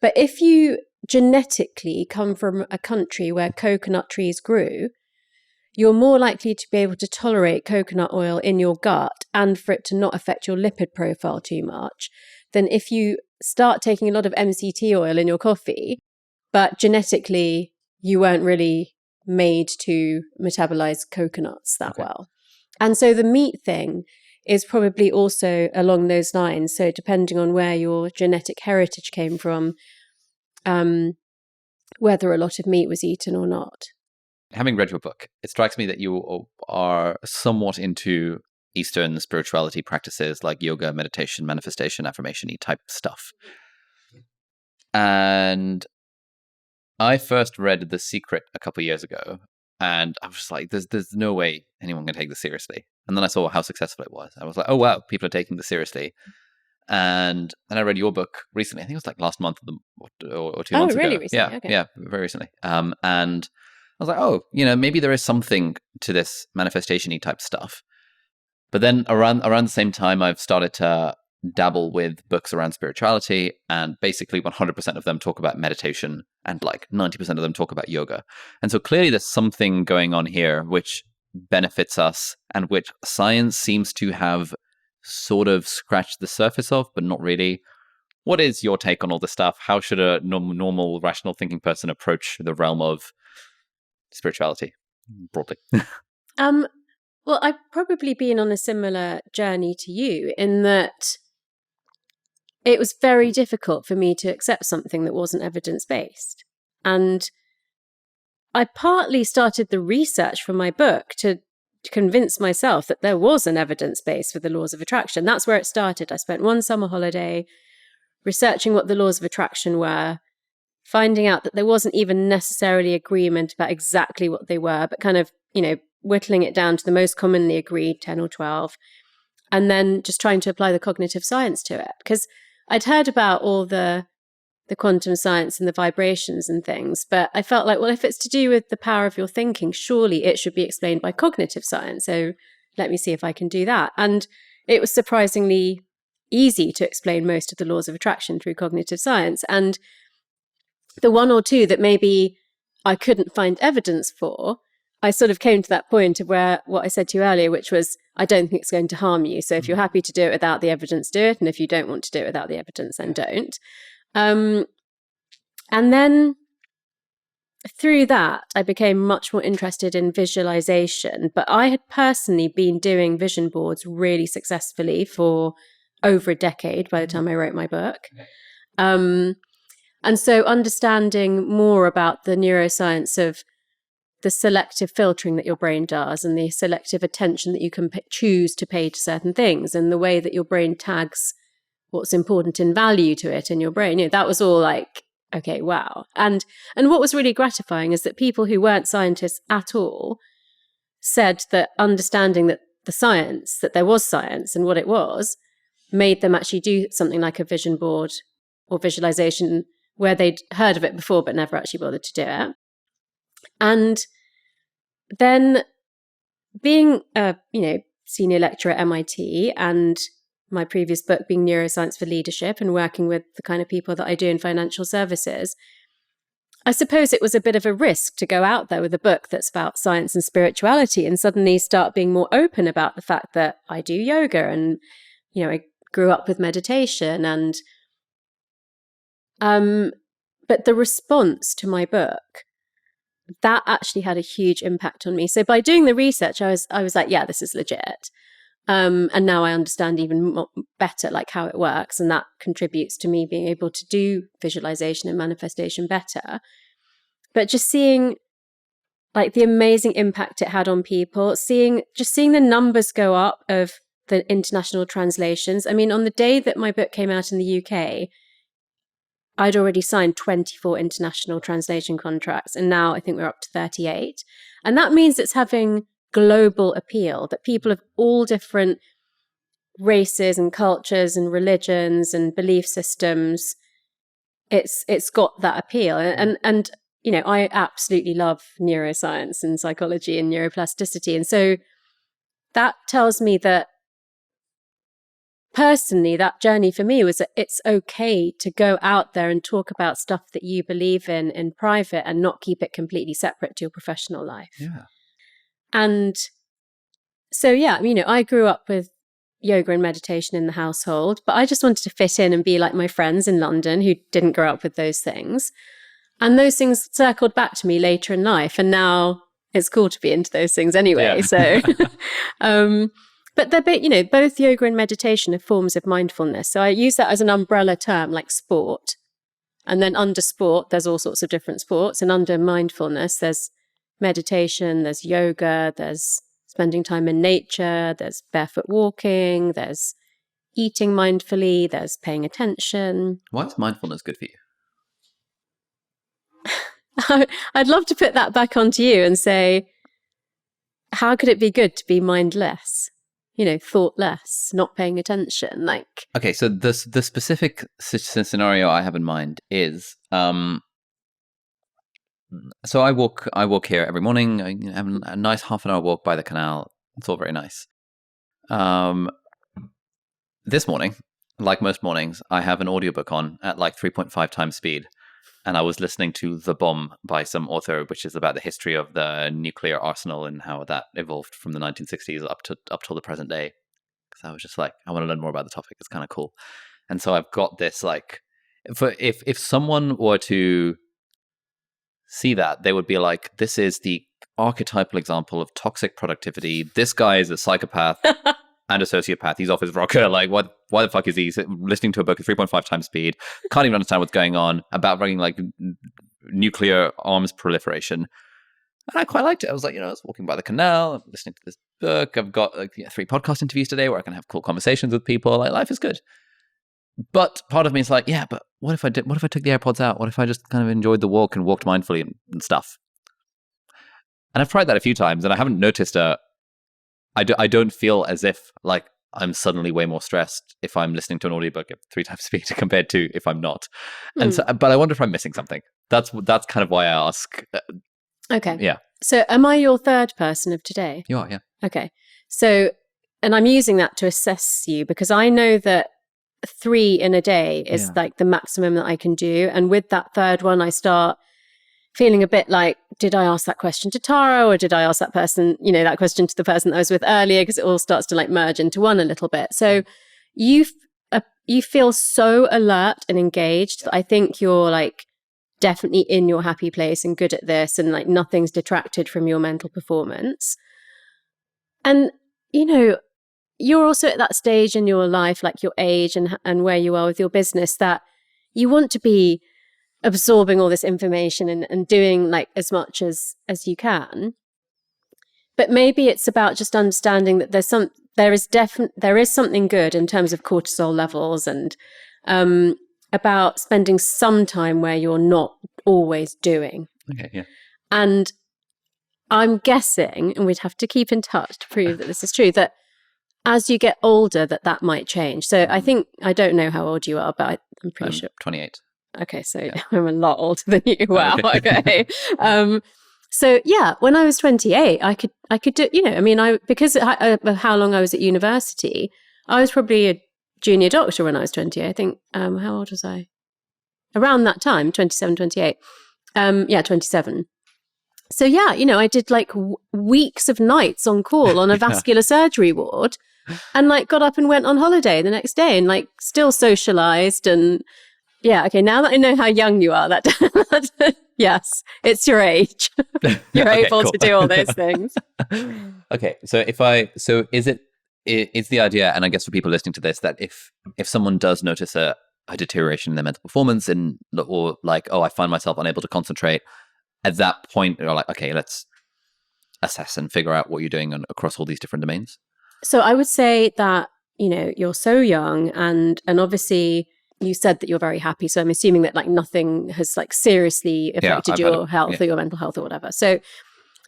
But if you genetically come from a country where coconut trees grew, you're more likely to be able to tolerate coconut oil in your gut and for it to not affect your lipid profile too much than if you start taking a lot of MCT oil in your coffee, but genetically you weren't really made to metabolize coconuts that well. And so the meat thing is probably also along those lines. So depending on where your genetic heritage came from, whether a lot of meat was eaten or not. Having read your book, it strikes me that you are somewhat into Eastern spirituality practices like yoga, meditation, manifestation, affirmation-y type stuff. And I first read The Secret a couple of years ago, and I was just like, there's no way anyone can take this seriously. And then I saw how successful it was. I was like, oh, wow, people are taking this seriously. And then I read your book recently. I think it was like last month or 2 months ago. Oh, really recently? Yeah, okay. Yeah, very recently. And I was like, oh, maybe there is something to this manifestation-y type stuff. But then around the same time, I've started to dabble with books around spirituality, and basically 100% of them talk about meditation, and like 90% of them talk about yoga. And so clearly there's something going on here which benefits us and which science seems to have sort of scratched the surface of, but not really. What is your take on all this stuff? How should a normal, rational thinking person approach the realm of spirituality broadly? Well, I've probably been on a similar journey to you in that it was very difficult for me to accept something that wasn't evidence-based. And I partly started the research for my book to convince myself that there was an evidence base for the laws of attraction. That's where it started. I spent one summer holiday researching what the laws of attraction were, finding out that there wasn't even necessarily agreement about exactly what they were, but kind of, whittling it down to the most commonly agreed 10 or 12, and then just trying to apply the cognitive science to it. Because I'd heard about all the quantum science and the vibrations and things, but I felt like, well, if it's to do with the power of your thinking, surely it should be explained by cognitive science. So let me see if I can do that. And it was surprisingly easy to explain most of the laws of attraction through cognitive science. And the one or two that maybe I couldn't find evidence for, I sort of came to that point of where what I said to you earlier, which was, I don't think it's going to harm you. So if you're happy to do it without the evidence, do it. And if you don't want to do it without the evidence, then don't. And then through that, I became much more interested in visualization. But I had personally been doing vision boards really successfully for over a decade by the time I wrote my book. And so understanding more about the neuroscience of the selective filtering that your brain does and the selective attention that you can choose to pay to certain things and the way that your brain tags what's important in value to it in your brain, that was all like, okay, wow. And what was really gratifying is that people who weren't scientists at all said that understanding that the science, that there was science and what it was, made them actually do something like a vision board or visualization where they'd heard of it before but never actually bothered to do it. And then being a senior lecturer at MIT and my previous book being Neuroscience for Leadership and working with the kind of people that I do in financial services, I suppose it was a bit of a risk to go out there with a book that's about science and spirituality and suddenly start being more open about the fact that I do yoga and, I grew up with meditation and, but the response to my book, that actually had a huge impact on me. So by doing the research, I was like, yeah, this is legit. And now I understand even better like how it works. And that contributes to me being able to do visualization and manifestation better. But just seeing like the amazing impact it had on people, seeing the numbers go up of the international translations. I mean, on the day that my book came out in the UK, I'd already signed 24 international translation contracts, and now I think we're up to 38. And that means it's having global appeal, that people of all different races and cultures and religions and belief systems, it's got that appeal. And I absolutely love neuroscience and psychology and neuroplasticity. And so that tells me that personally, that journey for me was that it's okay to go out there and talk about stuff that you believe in private and not keep it completely separate to your professional life. Yeah. And so, yeah, I grew up with yoga and meditation in the household, but I just wanted to fit in and be like my friends in London who didn't grow up with those things. And those things circled back to me later in life. And now it's cool to be into those things anyway. Yeah. So, but they're, both yoga and meditation are forms of mindfulness. So I use that as an umbrella term, like sport. And then under sport, there's all sorts of different sports. And under mindfulness, there's meditation, there's yoga, there's spending time in nature, there's barefoot walking, there's eating mindfully, there's paying attention. Why is mindfulness good for you? I'd love to put that back onto you and say, how could it be good to be mindless? Thoughtless, not paying attention, like. Okay, so the specific scenario I have in mind is, so I walk here every morning. I have a nice half an hour walk by the canal. It's all very nice. This morning, like most mornings, I have an audiobook on at like 3.5 times speed. And I was listening to The Bomb by some author, which is about the history of the nuclear arsenal and how that evolved from the 1960s up till the present day. Because I was just like, I want to learn more about the topic. It's kind of cool. And so I've got this like, if someone were to see that, they would be like, this is the archetypal example of toxic productivity. This guy is a psychopath and a sociopath. He's off his rocker. Like, why the fuck is he listening to a book at 3.5 times speed? Can't even understand what's going on about running like nuclear arms proliferation. And I quite liked it. I was like, I was walking by the canal, I'm listening to this book. I've got like 3 podcast interviews today where I can have cool conversations with people. Like, life is good. But part of me is like, yeah, but what if I took the AirPods out? What if I just kind of enjoyed the walk and walked mindfully and stuff? And I've tried that a few times, and I haven't noticed I don't feel as if like I'm suddenly way more stressed if I'm listening to an audiobook at 3 times speed compared to if I'm not. And so, but I wonder if I'm missing something. That's kind of why I ask. Okay. Yeah. So am I your third person of today? You are, yeah. Okay. So, and I'm using that to assess you because I know that 3 in a day is like the maximum that I can do. And with that third one, I start feeling a bit like, did I ask that question to Tara or did I ask that person, that question to the person that I was with earlier? Because it all starts to like merge into one a little bit. So you feel so alert and engaged that I think you're like definitely in your happy place and good at this and like nothing's detracted from your mental performance. And, you're also at that stage in your life, like your age and where you are with your business, that you want to be absorbing all this information and doing like as much as you can. But maybe it's about just understanding that there is something good in terms of cortisol levels and about spending some time where you're not always doing. Okay, yeah. And I'm guessing, and we'd have to keep in touch to prove that this is true, that as you get older, that might change. So I don't know how old you are, but I'm pretty sure. 28. Okay, so I'm a lot older than you. Wow. Okay. So yeah, when I was 28, I could do. Because of how long I was at university, I was probably a junior doctor when I was 28. I think. How old was I? Around that time, 27, 28. 27. So yeah, I did like weeks of nights on call on a vascular surgery ward, and like got up and went on holiday the next day, and like still socialized and. Yeah, okay, now that I know how young you are, that yes, it's your age. You're able to do all those things. Okay, so is the idea, and I guess for people listening to this, that if someone does notice a deterioration in their mental performance or like, I find myself unable to concentrate, at that point, you're like, okay, let's assess and figure out what you're doing across all these different domains? So I would say that, you're so young and obviously you said that you're very happy. So I'm assuming that like nothing has like seriously affected your health or your mental health or whatever.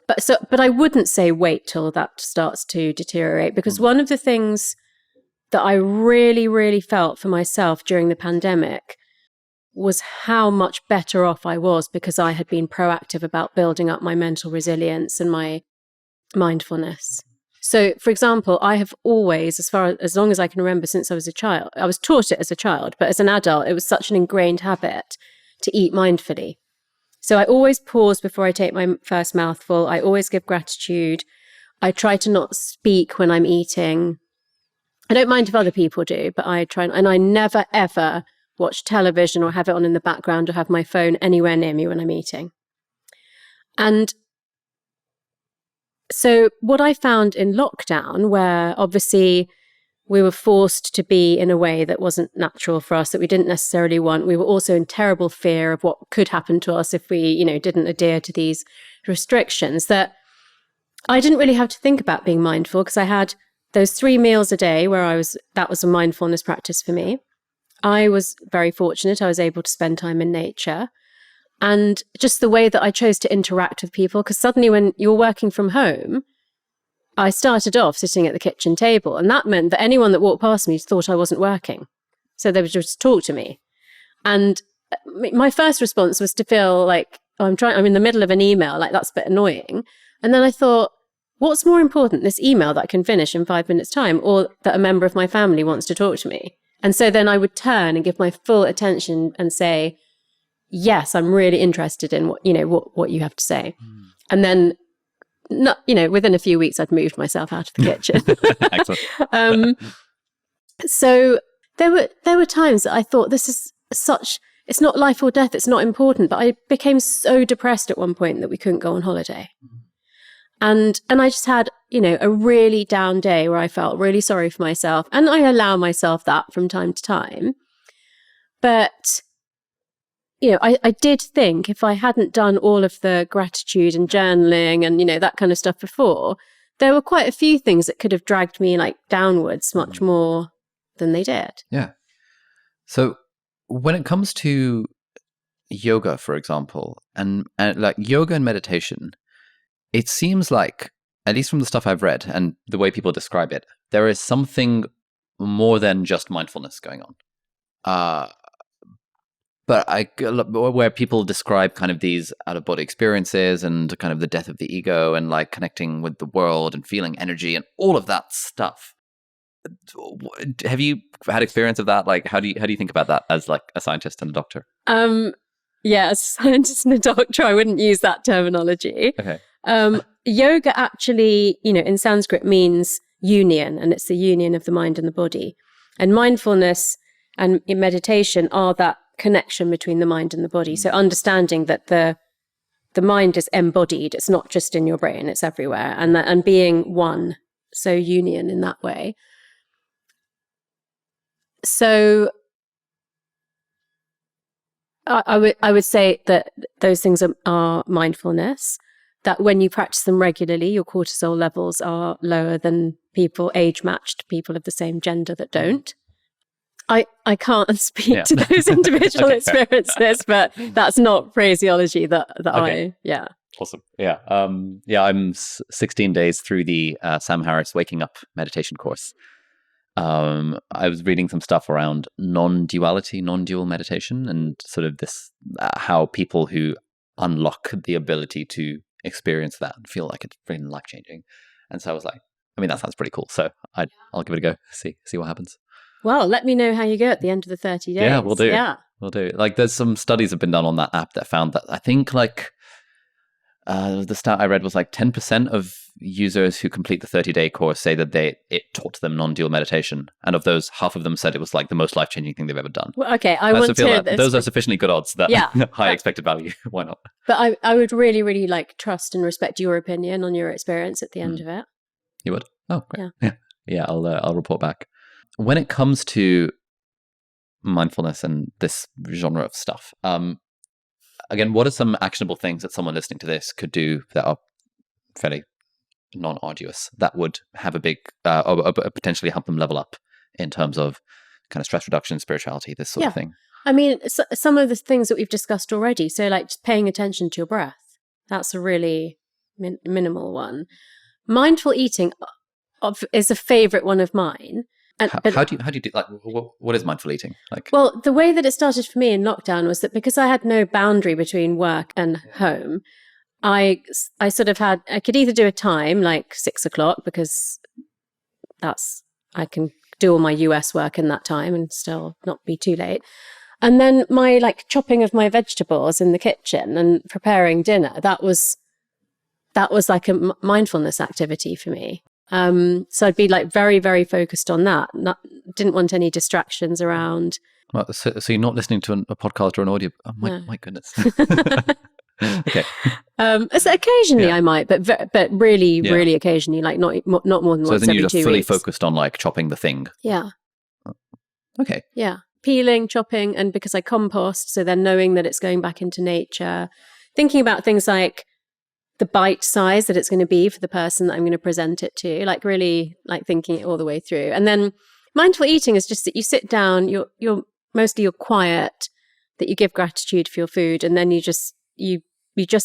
But I wouldn't say wait till that starts to deteriorate, because one of the things that I really, really felt for myself during the pandemic was how much better off I was because I had been proactive about building up my mental resilience and my mindfulness. So, for example, I have always, as long as I can remember since I was a child, I was taught it as a child, but as an adult, it was such an ingrained habit to eat mindfully. So I always pause before I take my first mouthful. I always give gratitude. I try to not speak when I'm eating. I don't mind if other people do, but I try, and I never, ever watch television or have it on in the background or have my phone anywhere near me when I'm eating. And so what I found in lockdown, where obviously we were forced to be in a way that wasn't natural for us, that we didn't necessarily want. We were also in terrible fear of what could happen to us if we, didn't adhere to these restrictions, that I didn't really have to think about being mindful because I had those 3 meals a day where that was a mindfulness practice for me. I was very fortunate. I was able to spend time in nature. And just the way that I chose to interact with people, because suddenly when you're working from home, I started off sitting at the kitchen table, and that meant that anyone that walked past me thought I wasn't working. So they would just talk to me. And my first response was to feel like, I'm in the middle of an email, like that's a bit annoying. And then I thought, what's more important, this email that I can finish in 5 minutes' time, or that a member of my family wants to talk to me? And so then I would turn and give my full attention and say, yes, I'm really interested in what you have to say. And then, within a few weeks, I'd moved myself out of the kitchen. Excellent. So there were times that I thought, it's not life or death, it's not important. But I became so depressed at one point that we couldn't go on holiday. And I just had, a really down day where I felt really sorry for myself. And I allow myself that from time to time. But I did think if I hadn't done all of the gratitude and journaling and, that kind of stuff before, there were quite a few things that could have dragged me downwards much more than they did. Yeah. So when it comes to yoga, for example, and like yoga and meditation, it seems like, at least from the stuff I've read and the way people describe it, there is something more than just mindfulness going on. But where people describe kind of these out-of-body experiences and kind of the death of the ego and like connecting with the world and feeling energy and all of that stuff. Have you had experience of that? Like, how do you think about that as like a scientist and a doctor? Yeah, as a scientist and a doctor, I wouldn't use that terminology. Okay. Yoga actually, in Sanskrit means union, and it's the union of the mind and the body. And mindfulness and meditation are that connection between the mind and the body. So understanding that the mind is embodied, it's not just in your brain, it's everywhere, and being one, so union in that way. So I would say that those things are mindfulness, that when you practice them regularly, your cortisol levels are lower than age-matched people of the same gender that don't. I can't speak to those individual experiences, but that's not phraseology that okay. Awesome. Yeah. I'm 16 days through the Sam Harris Waking Up meditation course. I was reading some stuff around non-dual meditation, and sort of this, how people who unlock the ability to experience that and feel like it's really life-changing. And so I was like, that sounds pretty cool. So I'll give it a go, see what happens. Well, let me know how you go at the end of the 30 days. Yeah, we'll do. Yeah. We'll do. Like, there's some studies have been done on that app that found that I think the stat I read was 10% of users who complete the 30-day course say that it taught them non-dual meditation. And of those, half of them said it was the most life-changing thing they've ever done. Well, okay, I want to hear this. Those are sufficiently good odds that high expected value. Why not? But I would really, really trust and respect your opinion on your experience at the end of it. You would? Oh, great. Yeah. I'll report back. When it comes to mindfulness and this genre of stuff, again, what are some actionable things that someone listening to this could do that are fairly non-arduous that would have a big, or potentially help them level up in terms of kind of stress reduction, spirituality, this sort of thing? Some of the things that we've discussed already. So just paying attention to your breath. That's a really minimal one. Mindful eating is a favorite one of mine. How do you do what is mindful eating like? Well, the way that it started for me in lockdown was that because I had no boundary between work and home, I sort of I could either do a time like 6:00 because I can do all my US work in that time and still not be too late. And then my like chopping of my vegetables in the kitchen and preparing dinner, that was like a mindfulness activity for me. So I'd be like very, very focused on that. Didn't want any distractions around. Well, so you're not listening to a podcast or an audio. Oh, my goodness. Okay. So occasionally I might, but really, really occasionally, like not more than once every 2 weeks. So then you're just fully focused on like chopping the thing. Yeah. Okay. Yeah. Peeling, chopping, and because I compost, so then knowing that it's going back into nature, thinking about things like the bite size that it's going to be for the person that I'm going to present it to, like really like thinking it all the way through. And then mindful eating is just that you sit down, you're quiet, that you give gratitude for your food, and then you just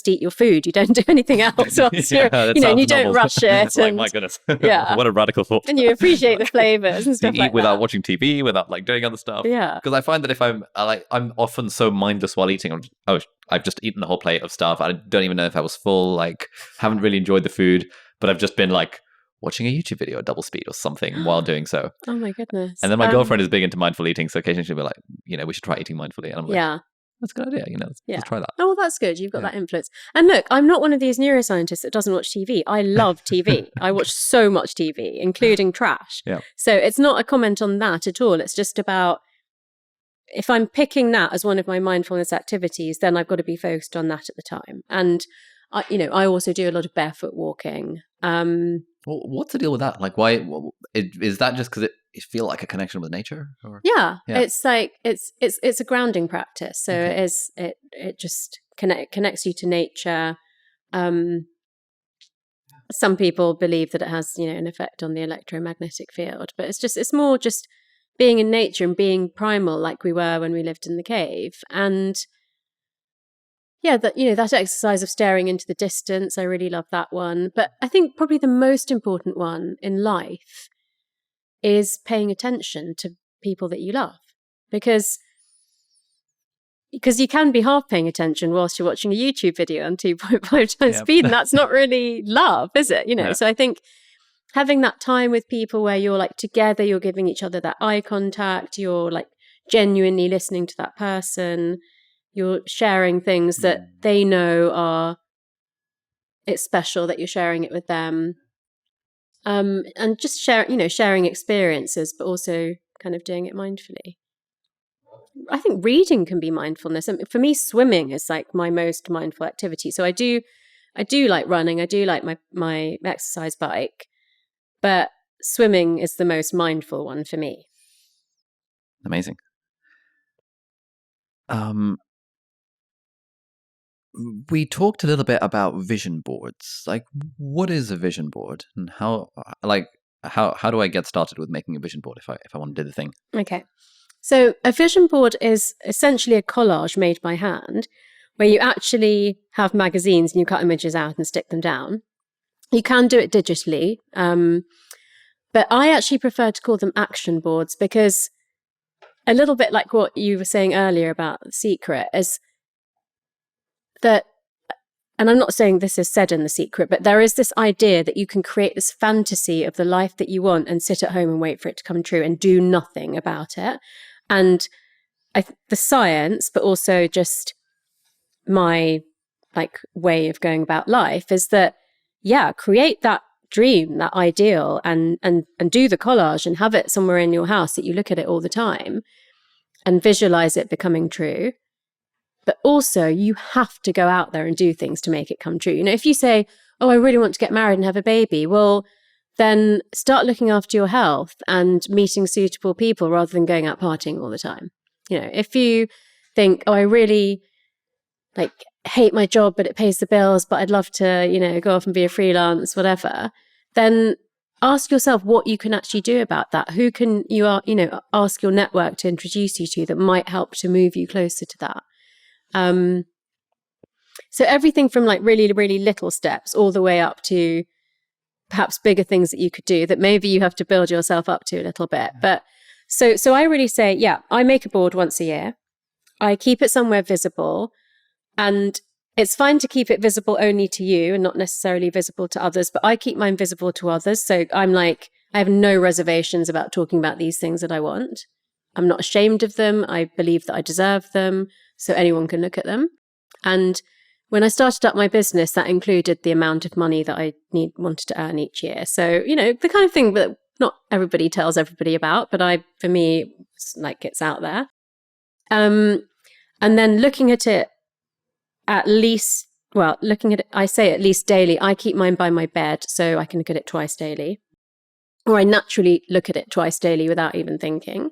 eat your food. You don't do anything else. And you don't rush it. Like, my goodness. Yeah. What a radical thought. And you appreciate the flavors and stuff you eat like without that. watching TV, without like doing other stuff. Yeah. Because I find that if I'm often so mindless while eating. I've just eaten the whole plate of stuff. I don't even know if I was full. Like, haven't really enjoyed the food, but I've just been like watching a YouTube video at double speed or something while doing so. Oh my goodness. And then my girlfriend is big into mindful eating, so occasionally she'll be like, we should try eating mindfully. And I'm like, yeah. That's a good idea. Let's try that. Oh, that's good. You've got that influence. And look, I'm not one of these neuroscientists that doesn't watch TV. I love TV. I watch so much TV, including trash. Yeah. So it's not a comment on that at all. It's just about if I'm picking that as one of my mindfulness activities, then I've got to be focused on that at the time. And I also do a lot of barefoot walking. Well, what's the deal with that? Like, why is that? Just because it feel like a connection with nature? Or? Yeah, it's like it's a grounding practice. So it just connects you to nature. Some people believe that it has an effect on the electromagnetic field, but it's more just being in nature and being primal like we were when we lived in the cave. And that exercise of staring into the distance, I really love that one. But I think probably the most important one in life is paying attention to people that you love. Because you can be half paying attention whilst you're watching a YouTube video on 2.5 times speed, and that's not really love, is it? So I think having that time with people where you're like together, you're giving each other that eye contact, you're like genuinely listening to that person, you're sharing things that they know it's special that you're sharing it with them. And just sharing experiences, but also kind of doing it mindfully. I think reading can be mindfulness. I mean, for me, swimming is like my most mindful activity. So I do like running. I do like my exercise bike, but swimming is the most mindful one for me. Amazing. We talked a little bit about vision boards. Like, what is a vision board, and how do I get started with making a vision board if I want to do the thing? Okay. So a vision board is essentially a collage made by hand where you actually have magazines and you cut images out and stick them down. You can do it digitally, but I actually prefer to call them action boards because a little bit like what you were saying earlier about The Secret is that, and I'm not saying this is said in The Secret, but there is this idea that you can create this fantasy of the life that you want and sit at home and wait for it to come true and do nothing about it. And the science, but also just my way of going about life is that, create that dream, that ideal, and do the collage and have it somewhere in your house that you look at it all the time and visualize it becoming true. But also you have to go out there and do things to make it come true. If you say, oh, I really want to get married and have a baby, well, then start looking after your health and meeting suitable people rather than going out partying all the time. If you think, oh, I really hate my job, but it pays the bills, but I'd love to, go off and be a freelance, whatever, then ask yourself what you can actually do about that. Who can you ask your network to introduce you to that might help to move you closer to that. So everything from really, really little steps all the way up to perhaps bigger things that you could do that maybe you have to build yourself up to a little bit. But so I really say, I make a board once a year. I keep it somewhere visible. And it's fine to keep it visible only to you and not necessarily visible to others, but I keep mine visible to others. So I'm like, I have no reservations about talking about these things that I want. I'm not ashamed of them. I believe that I deserve them, so anyone can look at them. And when I started up my business, that included the amount of money that I wanted to earn each year. So, the kind of thing that not everybody tells everybody about, but for me, it's like it's out there. And then looking at it I say at least daily. I keep mine by my bed, so I can look at it twice daily. Or I naturally look at it twice daily without even thinking.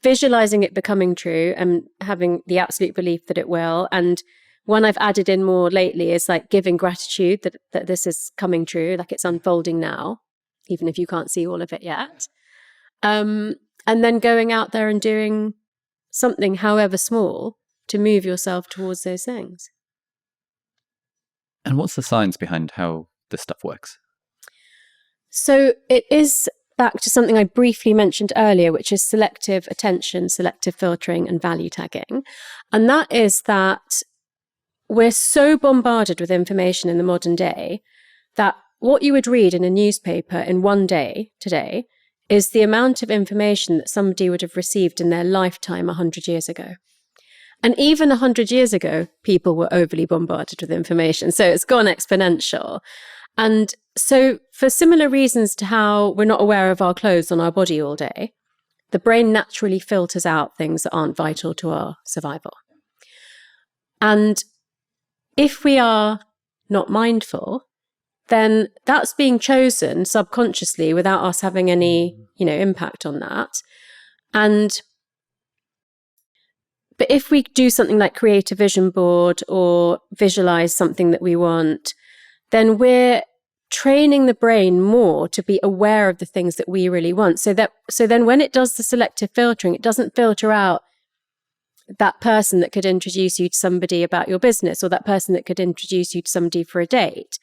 Visualizing it becoming true and having the absolute belief that it will. And one I've added in more lately is like giving gratitude that this is coming true, like it's unfolding now, even if you can't see all of it yet. And then going out there and doing something, however small, to move yourself towards those things. And what's the science behind how this stuff works? So it is back to something I briefly mentioned earlier, which is selective attention, selective filtering, and value tagging. And that is that we're so bombarded with information in the modern day that what you would read in a newspaper in one day today is the amount of information that somebody would have received in their lifetime 100 years ago. And even 100 years ago, people were overly bombarded with information. So it's gone exponential. And so for similar reasons to how we're not aware of our clothes on our body all day, the brain naturally filters out things that aren't vital to our survival. And if we are not mindful, then that's being chosen subconsciously without us having any, impact on that. But if we do something like create a vision board or visualize something that we want, then we're training the brain more to be aware of the things that we really want. So then when it does the selective filtering, it doesn't filter out that person that could introduce you to somebody about your business or that person that could introduce you to somebody for a date.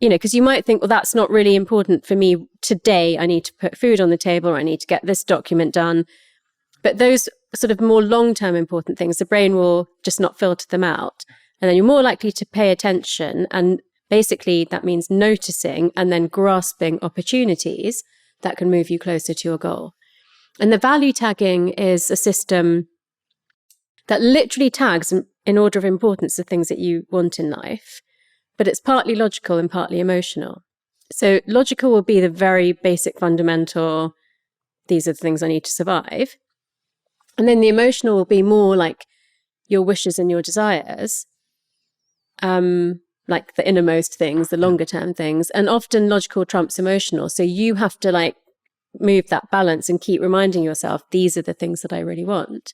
Because you might think, well, that's not really important for me today. I need to put food on the table or I need to get this document done. But those sort of more long-term important things, the brain will just not filter them out. And then you're more likely to pay attention. And basically that means noticing and then grasping opportunities that can move you closer to your goal. And the value tagging is a system that literally tags in order of importance the things that you want in life. But it's partly logical and partly emotional. So logical will be the very basic fundamental, these are the things I need to survive. And then the emotional will be more like your wishes and your desires, like the innermost things, the longer term things. And often logical trumps emotional. So you have to move that balance and keep reminding yourself, these are the things that I really want.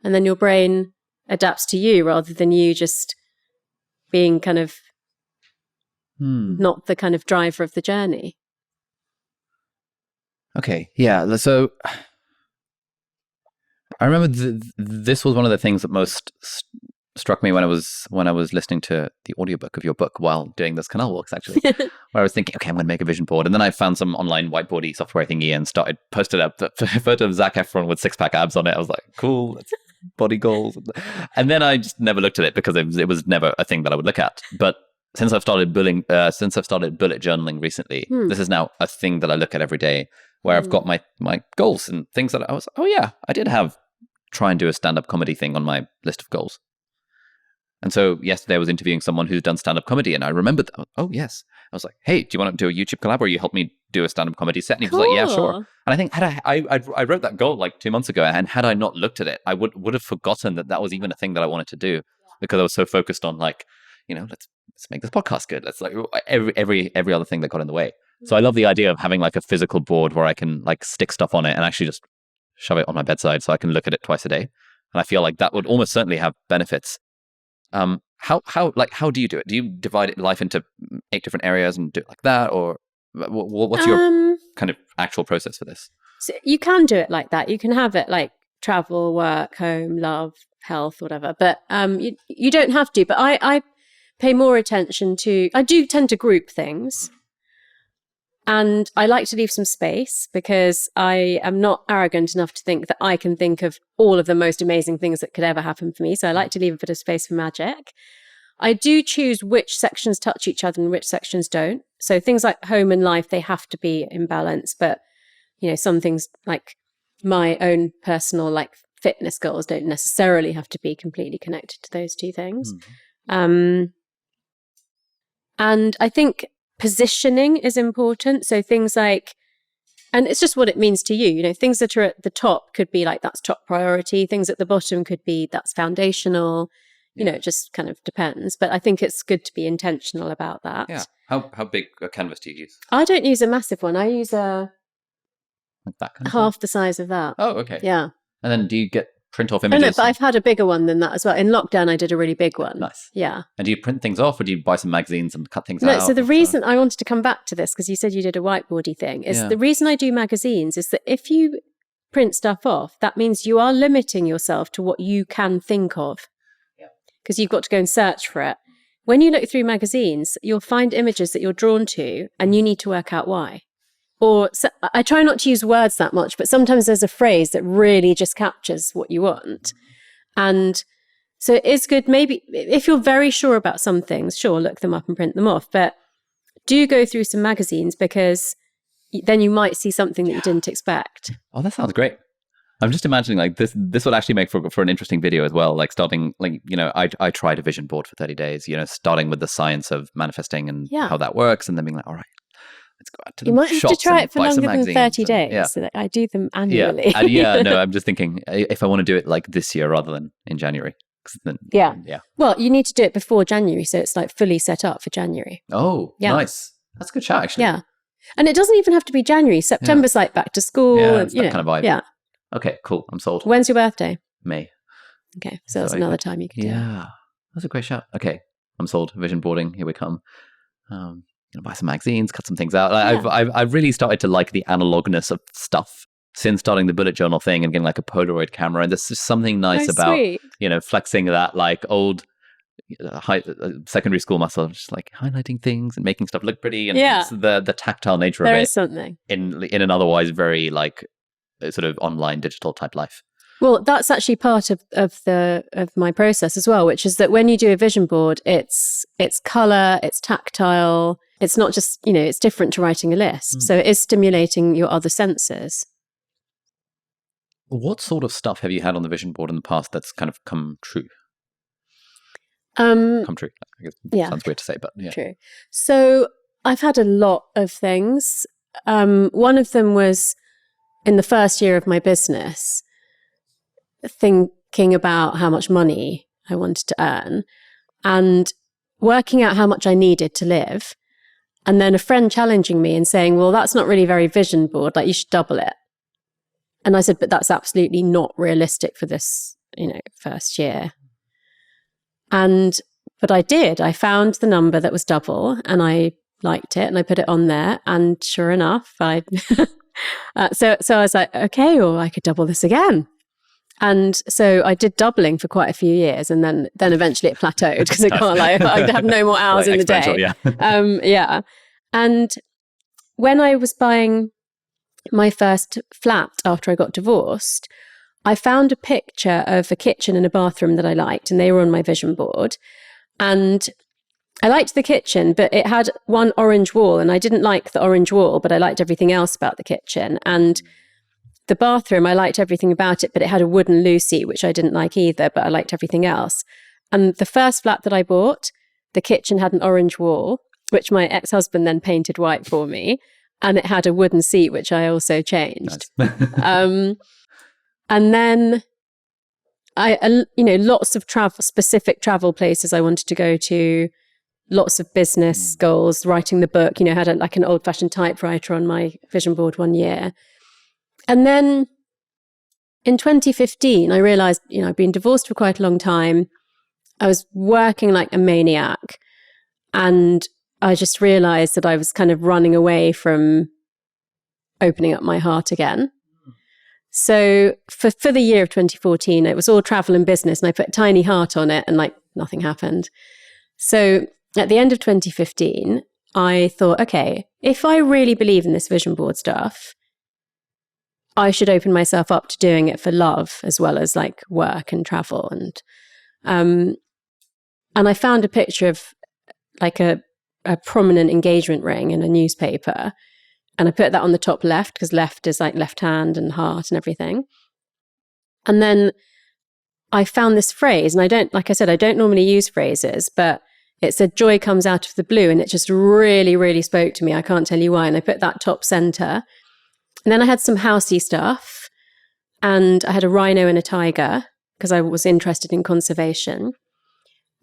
And then your brain adapts to you rather than you just being kind of not the kind of driver of the journey. Okay, yeah. So I remember this was one of the things that most struck me when I was listening to the audiobook of your book while doing this canal walks, actually, where I was thinking, okay, I'm going to make a vision board. And then I found some online whiteboardy software thingy and posted up a photo of Zac Efron with 6-pack abs on it. I was like, cool, that's body goals. And then I just never looked at it because it was never a thing that I would look at. But since I've started bullet journaling recently, this is now a thing that I look at every day, where I've got my goals and things that I was, I did have try and do a stand-up comedy thing on my list of goals. And so yesterday I was interviewing someone who's done stand-up comedy, and I remembered that. Oh, yes. I was like, hey, do you want to do a YouTube collab where you help me do a stand-up comedy set? And he was like, yeah, sure. And I think I wrote that goal like 2 months ago, and had I not looked at it, I would have forgotten that was even a thing that I wanted to do, because I was so focused on let's make this podcast good. Let's every other thing that got in the way. So I love the idea of having a physical board where I can stick stuff on it and actually just shove it on my bedside so I can look at it twice a day. And I feel like that would almost certainly have benefits. How do you do it? Do you divide life into 8 different areas and do it like that, or what's your kind of actual process for this? So you can do it like that. You can have it like travel, work, home, love, health, whatever. But you don't have to. But I pay more attention to. I do tend to group things. And I like to leave some space because I am not arrogant enough to think that I can think of all of the most amazing things that could ever happen for me. So I like to leave a bit of space for magic. I do choose which sections touch each other and which sections don't. So things like home and life, they have to be in balance. But, some things like my own personal fitness goals don't necessarily have to be completely connected to those two things. And I think positioning is important. So things like, and it's just what it means to you, things that are at the top could be that's top priority. Things at the bottom could be that's foundational. It just kind of depends. But I think it's good to be intentional about that. Yeah. How big a canvas do you use? I don't use a massive one. I use a that kind of half the size of that. Oh, okay. Yeah. And then do you get print off images? No, but I've had a bigger one than that as well. In lockdown, I did a really big one. Nice. Yeah. And do you print things off or do you buy some magazines and cut things out? No, so the reason I wanted to come back to this, because you said you did a whiteboardy thing, is the reason I do magazines is that if you print stuff off, that means you are limiting yourself to what you can think of. Because you've got to go and search for it. When you look through magazines, you'll find images that you're drawn to and you need to work out why. Or so, I try not to use words that much, but sometimes there's a phrase that really just captures what you want. And so it is good, maybe if you're very sure about some things, sure, look them up and print them off. But do go through some magazines because then you might see something that you didn't expect. Oh, that sounds great. I'm just imagining this would actually make for an interesting video as well. Starting I tried a vision board for 30 days, starting with the science of manifesting and how that works. And then being all right, let's go out to the shops. You might have to try it for longer than 30 days. Yeah. So that I do them annually. No, I'm just thinking if I want to do it this year rather than in January. Then, Well, you need to do it before January. So it's fully set up for January. Oh, nice. That's a good shout, actually. Yeah. And it doesn't even have to be January. September's back to school. Yeah, and, that kind of vibe. Yeah. Okay, cool. I'm sold. When's your birthday? May. Okay, so that's another time you can do it. Yeah, that's a great shout. Okay, I'm sold. Vision boarding. Here we come. Buy some magazines, cut some things out. I've really started to like the analogness of stuff since starting the bullet journal thing and getting a Polaroid camera. And there's just something nice about sweet. Flexing that old secondary school muscle, just highlighting things and making stuff look pretty, and the tactile nature of it. There is something in an otherwise very sort of online digital type life. Well, that's actually part of my process as well, which is that when you do a vision board, it's color, it's tactile. It's not just, it's different to writing a list. So it is stimulating your other senses. What sort of stuff have you had on the vision board in the past that's kind of come true? Come true. I guess sounds weird to say, but yeah. True. So I've had a lot of things. One of them was in the first year of my business, thinking about how much money I wanted to earn and working out how much I needed to live. And then a friend challenging me and saying, well, that's not really very vision board. You should double it. And I said, but that's absolutely not realistic for this, first year. But I did. I found the number that was double and I liked it and I put it on there. And sure enough, so I was like, okay, well, I could double this again. And so I did doubling for quite a few years. And then eventually it plateaued because it got I'd have no more hours in the day. Yeah. And when I was buying my first flat after I got divorced, I found a picture of a kitchen and a bathroom that I liked, and they were on my vision board. And I liked the kitchen, but it had one orange wall, and I didn't like the orange wall, but I liked everything else about the kitchen. And the bathroom, I liked everything about it, but it had a wooden loo seat, which I didn't like either, but I liked everything else. And the first flat that I bought, the kitchen had an orange wall, which my ex-husband then painted white for me. And it had a wooden seat, which I also changed. Nice. And then lots of specific travel places I wanted to go to, lots of business goals, writing the book, had an old fashioned typewriter on my vision board one year. And then in 2015, I realized, I'd been divorced for quite a long time. I was working like a maniac. And I just realized that I was kind of running away from opening up my heart again. So for the year of 2014, it was all travel and business, and I put a tiny heart on it, and nothing happened. So at the end of 2015, I thought, okay, if I really believe in this vision board stuff, I should open myself up to doing it for love as well as like work and travel. And I found a picture of like a prominent engagement ring in a newspaper. And I put that on the top left because left is like left hand and heart and everything. And then I found this phrase, and like I said, I don't normally use phrases, but it said joy comes out of the blue. And it just really, really spoke to me. I can't tell you why. And I put that top center. And then I had some housey stuff, and I had a rhino and a tiger because I was interested in conservation.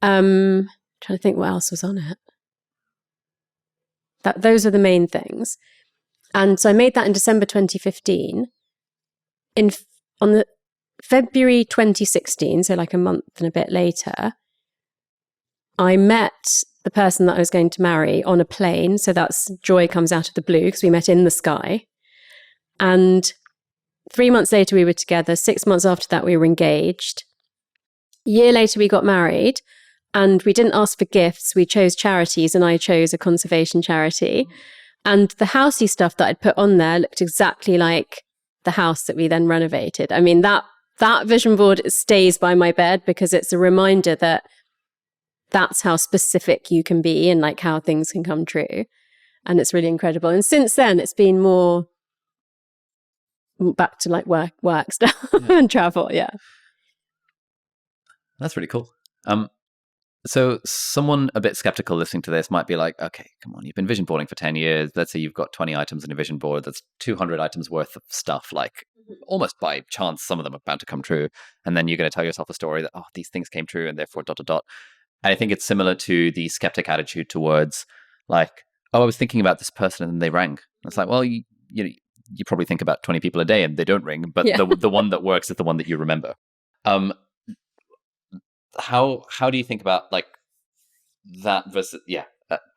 Trying to think what else was on it. Those are the main things. And so I made that in December 2015. On the February 2016, so like a month and a bit later, I met the person that I was going to marry on a plane. So that's joy comes out of the blue because we met in the sky. And 3 months later, we were together. 6 months after that, we were engaged. A year later, we got married. And we didn't ask for gifts. We chose charities, and I chose a conservation charity. And the housey stuff that I'd put on there looked exactly like the house that we then renovated. I mean, that vision board stays by my bed because it's a reminder that that's how specific you can be and like how things can come true. And it's really incredible. And since then, it's been more back to like work stuff and travel. Yeah. That's really cool. So someone a bit skeptical listening to this might be like, okay, come on, you've been vision boarding for 10 years. Let's say you've got 20 items in a vision board. That's 200 items worth of stuff. Like almost by chance, some of them are bound to come true. And then you're going to tell yourself a story that, oh, these things came true and therefore ... And I think it's similar to the skeptic attitude towards like, oh, I was thinking about this person and they rang. It's like, well, you probably think about 20 people a day and they don't ring, but the one that works is the one that you remember. How do you think about like that versus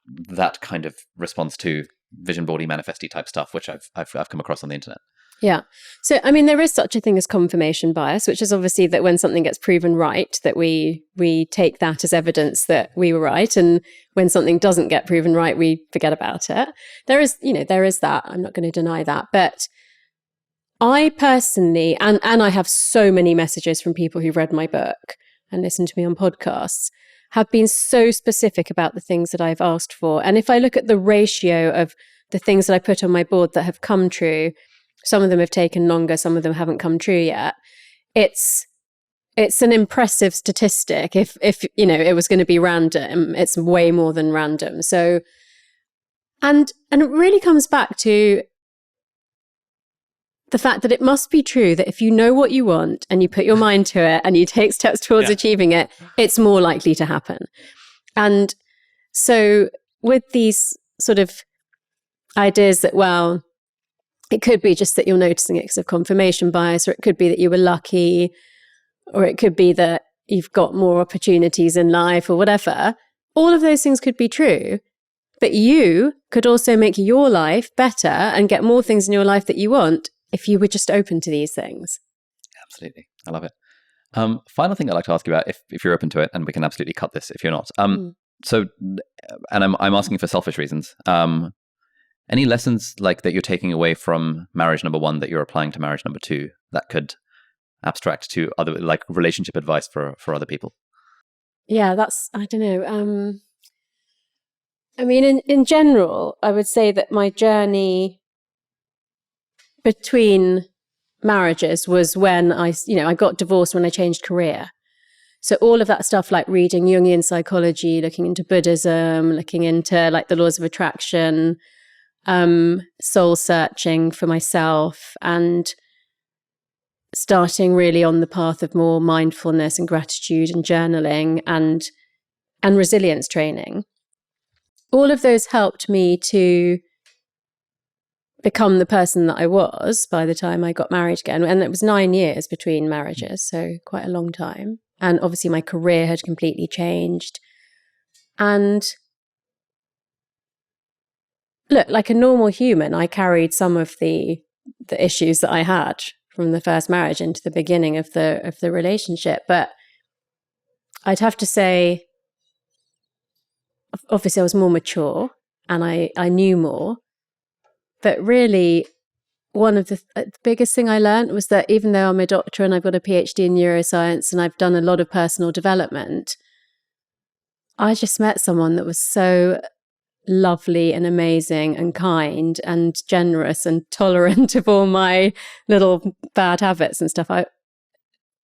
that kind of response to vision boardy manifesty type stuff, which I've come across on the internet? Yeah. So, I mean, there is such a thing as confirmation bias, which is obviously that when something gets proven right, that we take that as evidence that we were right. And when something doesn't get proven right, we forget about it. There is that. I'm not going to deny that. But I personally, and I have so many messages from people who've read my book and listened to me on podcasts, have been so specific about the things that I've asked for. And if I look at the ratio of the things that I put on my board that have come true, some of them have taken longer, some of them haven't come true yet. It's an impressive statistic. If it was going to be random, it's way more than random. So, and it really comes back to the fact that it must be true that if you know what you want and you put your mind to it and you take steps towards achieving it, it's more likely to happen. And so with these sort of ideas that, well, it could be just that you're noticing it because of confirmation bias, or it could be that you were lucky, or it could be that you've got more opportunities in life or whatever. All of those things could be true, but you could also make your life better and get more things in your life that you want if you were just open to these things. Absolutely. I love it. Final thing I'd like to ask you about, if you're open to it, and we can absolutely cut this if you're not. So, and I'm asking for selfish reasons. Any lessons like that you're taking away from marriage number 1 that you're applying to marriage number 2 that could abstract to other, like relationship advice for other people? Yeah, I don't know. I mean, in general, I would say that my journey between marriages was when I got divorced when I changed career. So all of that stuff, like reading Jungian psychology, looking into Buddhism, looking into like the laws of attraction, soul searching for myself, and starting really on the path of more mindfulness and gratitude and journaling and resilience training. All of those helped me to become the person that I was by the time I got married again. And it was 9 years between marriages, so quite a long time. And obviously my career had completely changed. And look, like a normal human, I carried some of the issues that I had from the first marriage into the beginning of the relationship. But I'd have to say, obviously I was more mature and I knew more. But really, one of the biggest thing I learned was that even though I'm a doctor and I've got a PhD in neuroscience and I've done a lot of personal development, I just met someone that was so lovely and amazing and kind and generous and tolerant of all my little bad habits and stuff.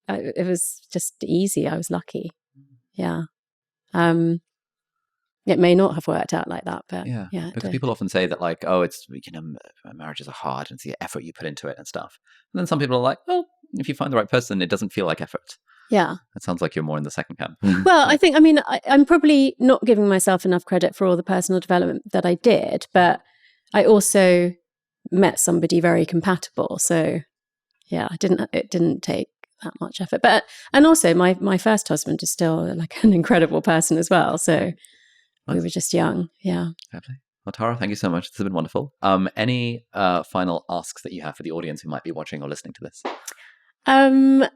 It was just easy. I was lucky. Yeah. It may not have worked out like that, but yeah, because people often say that, like, oh, it's, marriages are hard and it's the effort you put into it and stuff. And then some people are like, well, if you find the right person, it doesn't feel like effort. Yeah. It sounds like you're more in the second camp. Well, I think, I'm probably not giving myself enough credit for all the personal development that I did, but I also met somebody very compatible. So yeah, it didn't take that much effort. And also my first husband is still like an incredible person as well. So we were just young. Yeah. Exactly. Well, Tara, thank you so much. This has been wonderful. Any final asks that you have for the audience who might be watching or listening to this?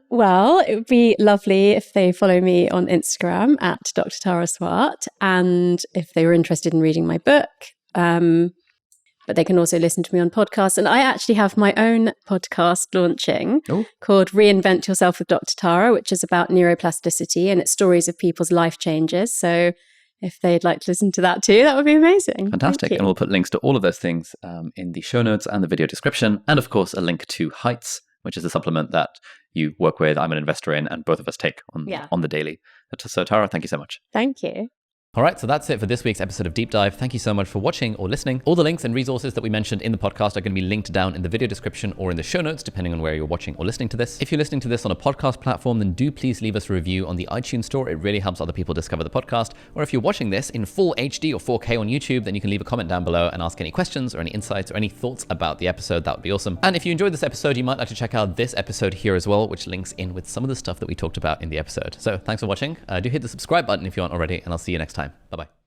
Well, it would be lovely if they follow me on Instagram at Dr. Tara Swart, and if they were interested in reading my book. But they can also listen to me on podcasts. And I actually have my own podcast launching called Reinvent Yourself with Dr. Tara, which is about neuroplasticity, and it's stories of people's life changes. So if they'd like to listen to that too, that would be amazing. Fantastic. And we'll put links to all of those things in the show notes and the video description. And of course, a link to Heights, which is a supplement that you work with, I'm an investor in, and both of us take on the daily. So Tara, thank you so much. Thank you. All right, so that's it for this week's episode of Deep Dive. Thank you so much for watching or listening. All the links and resources that we mentioned in the podcast are going to be linked down in the video description or in the show notes, depending on where you're watching or listening to this. If you're listening to this on a podcast platform, then do please leave us a review on the iTunes store. It really helps other people discover the podcast. Or if you're watching this in full HD or 4K on YouTube, then you can leave a comment down below and ask any questions or any insights or any thoughts about the episode. That would be awesome. And if you enjoyed this episode, you might like to check out this episode here as well, which links in with some of the stuff that we talked about in the episode. So thanks for watching. Do hit the subscribe button if you aren't already, and I'll see you next time. Bye-bye.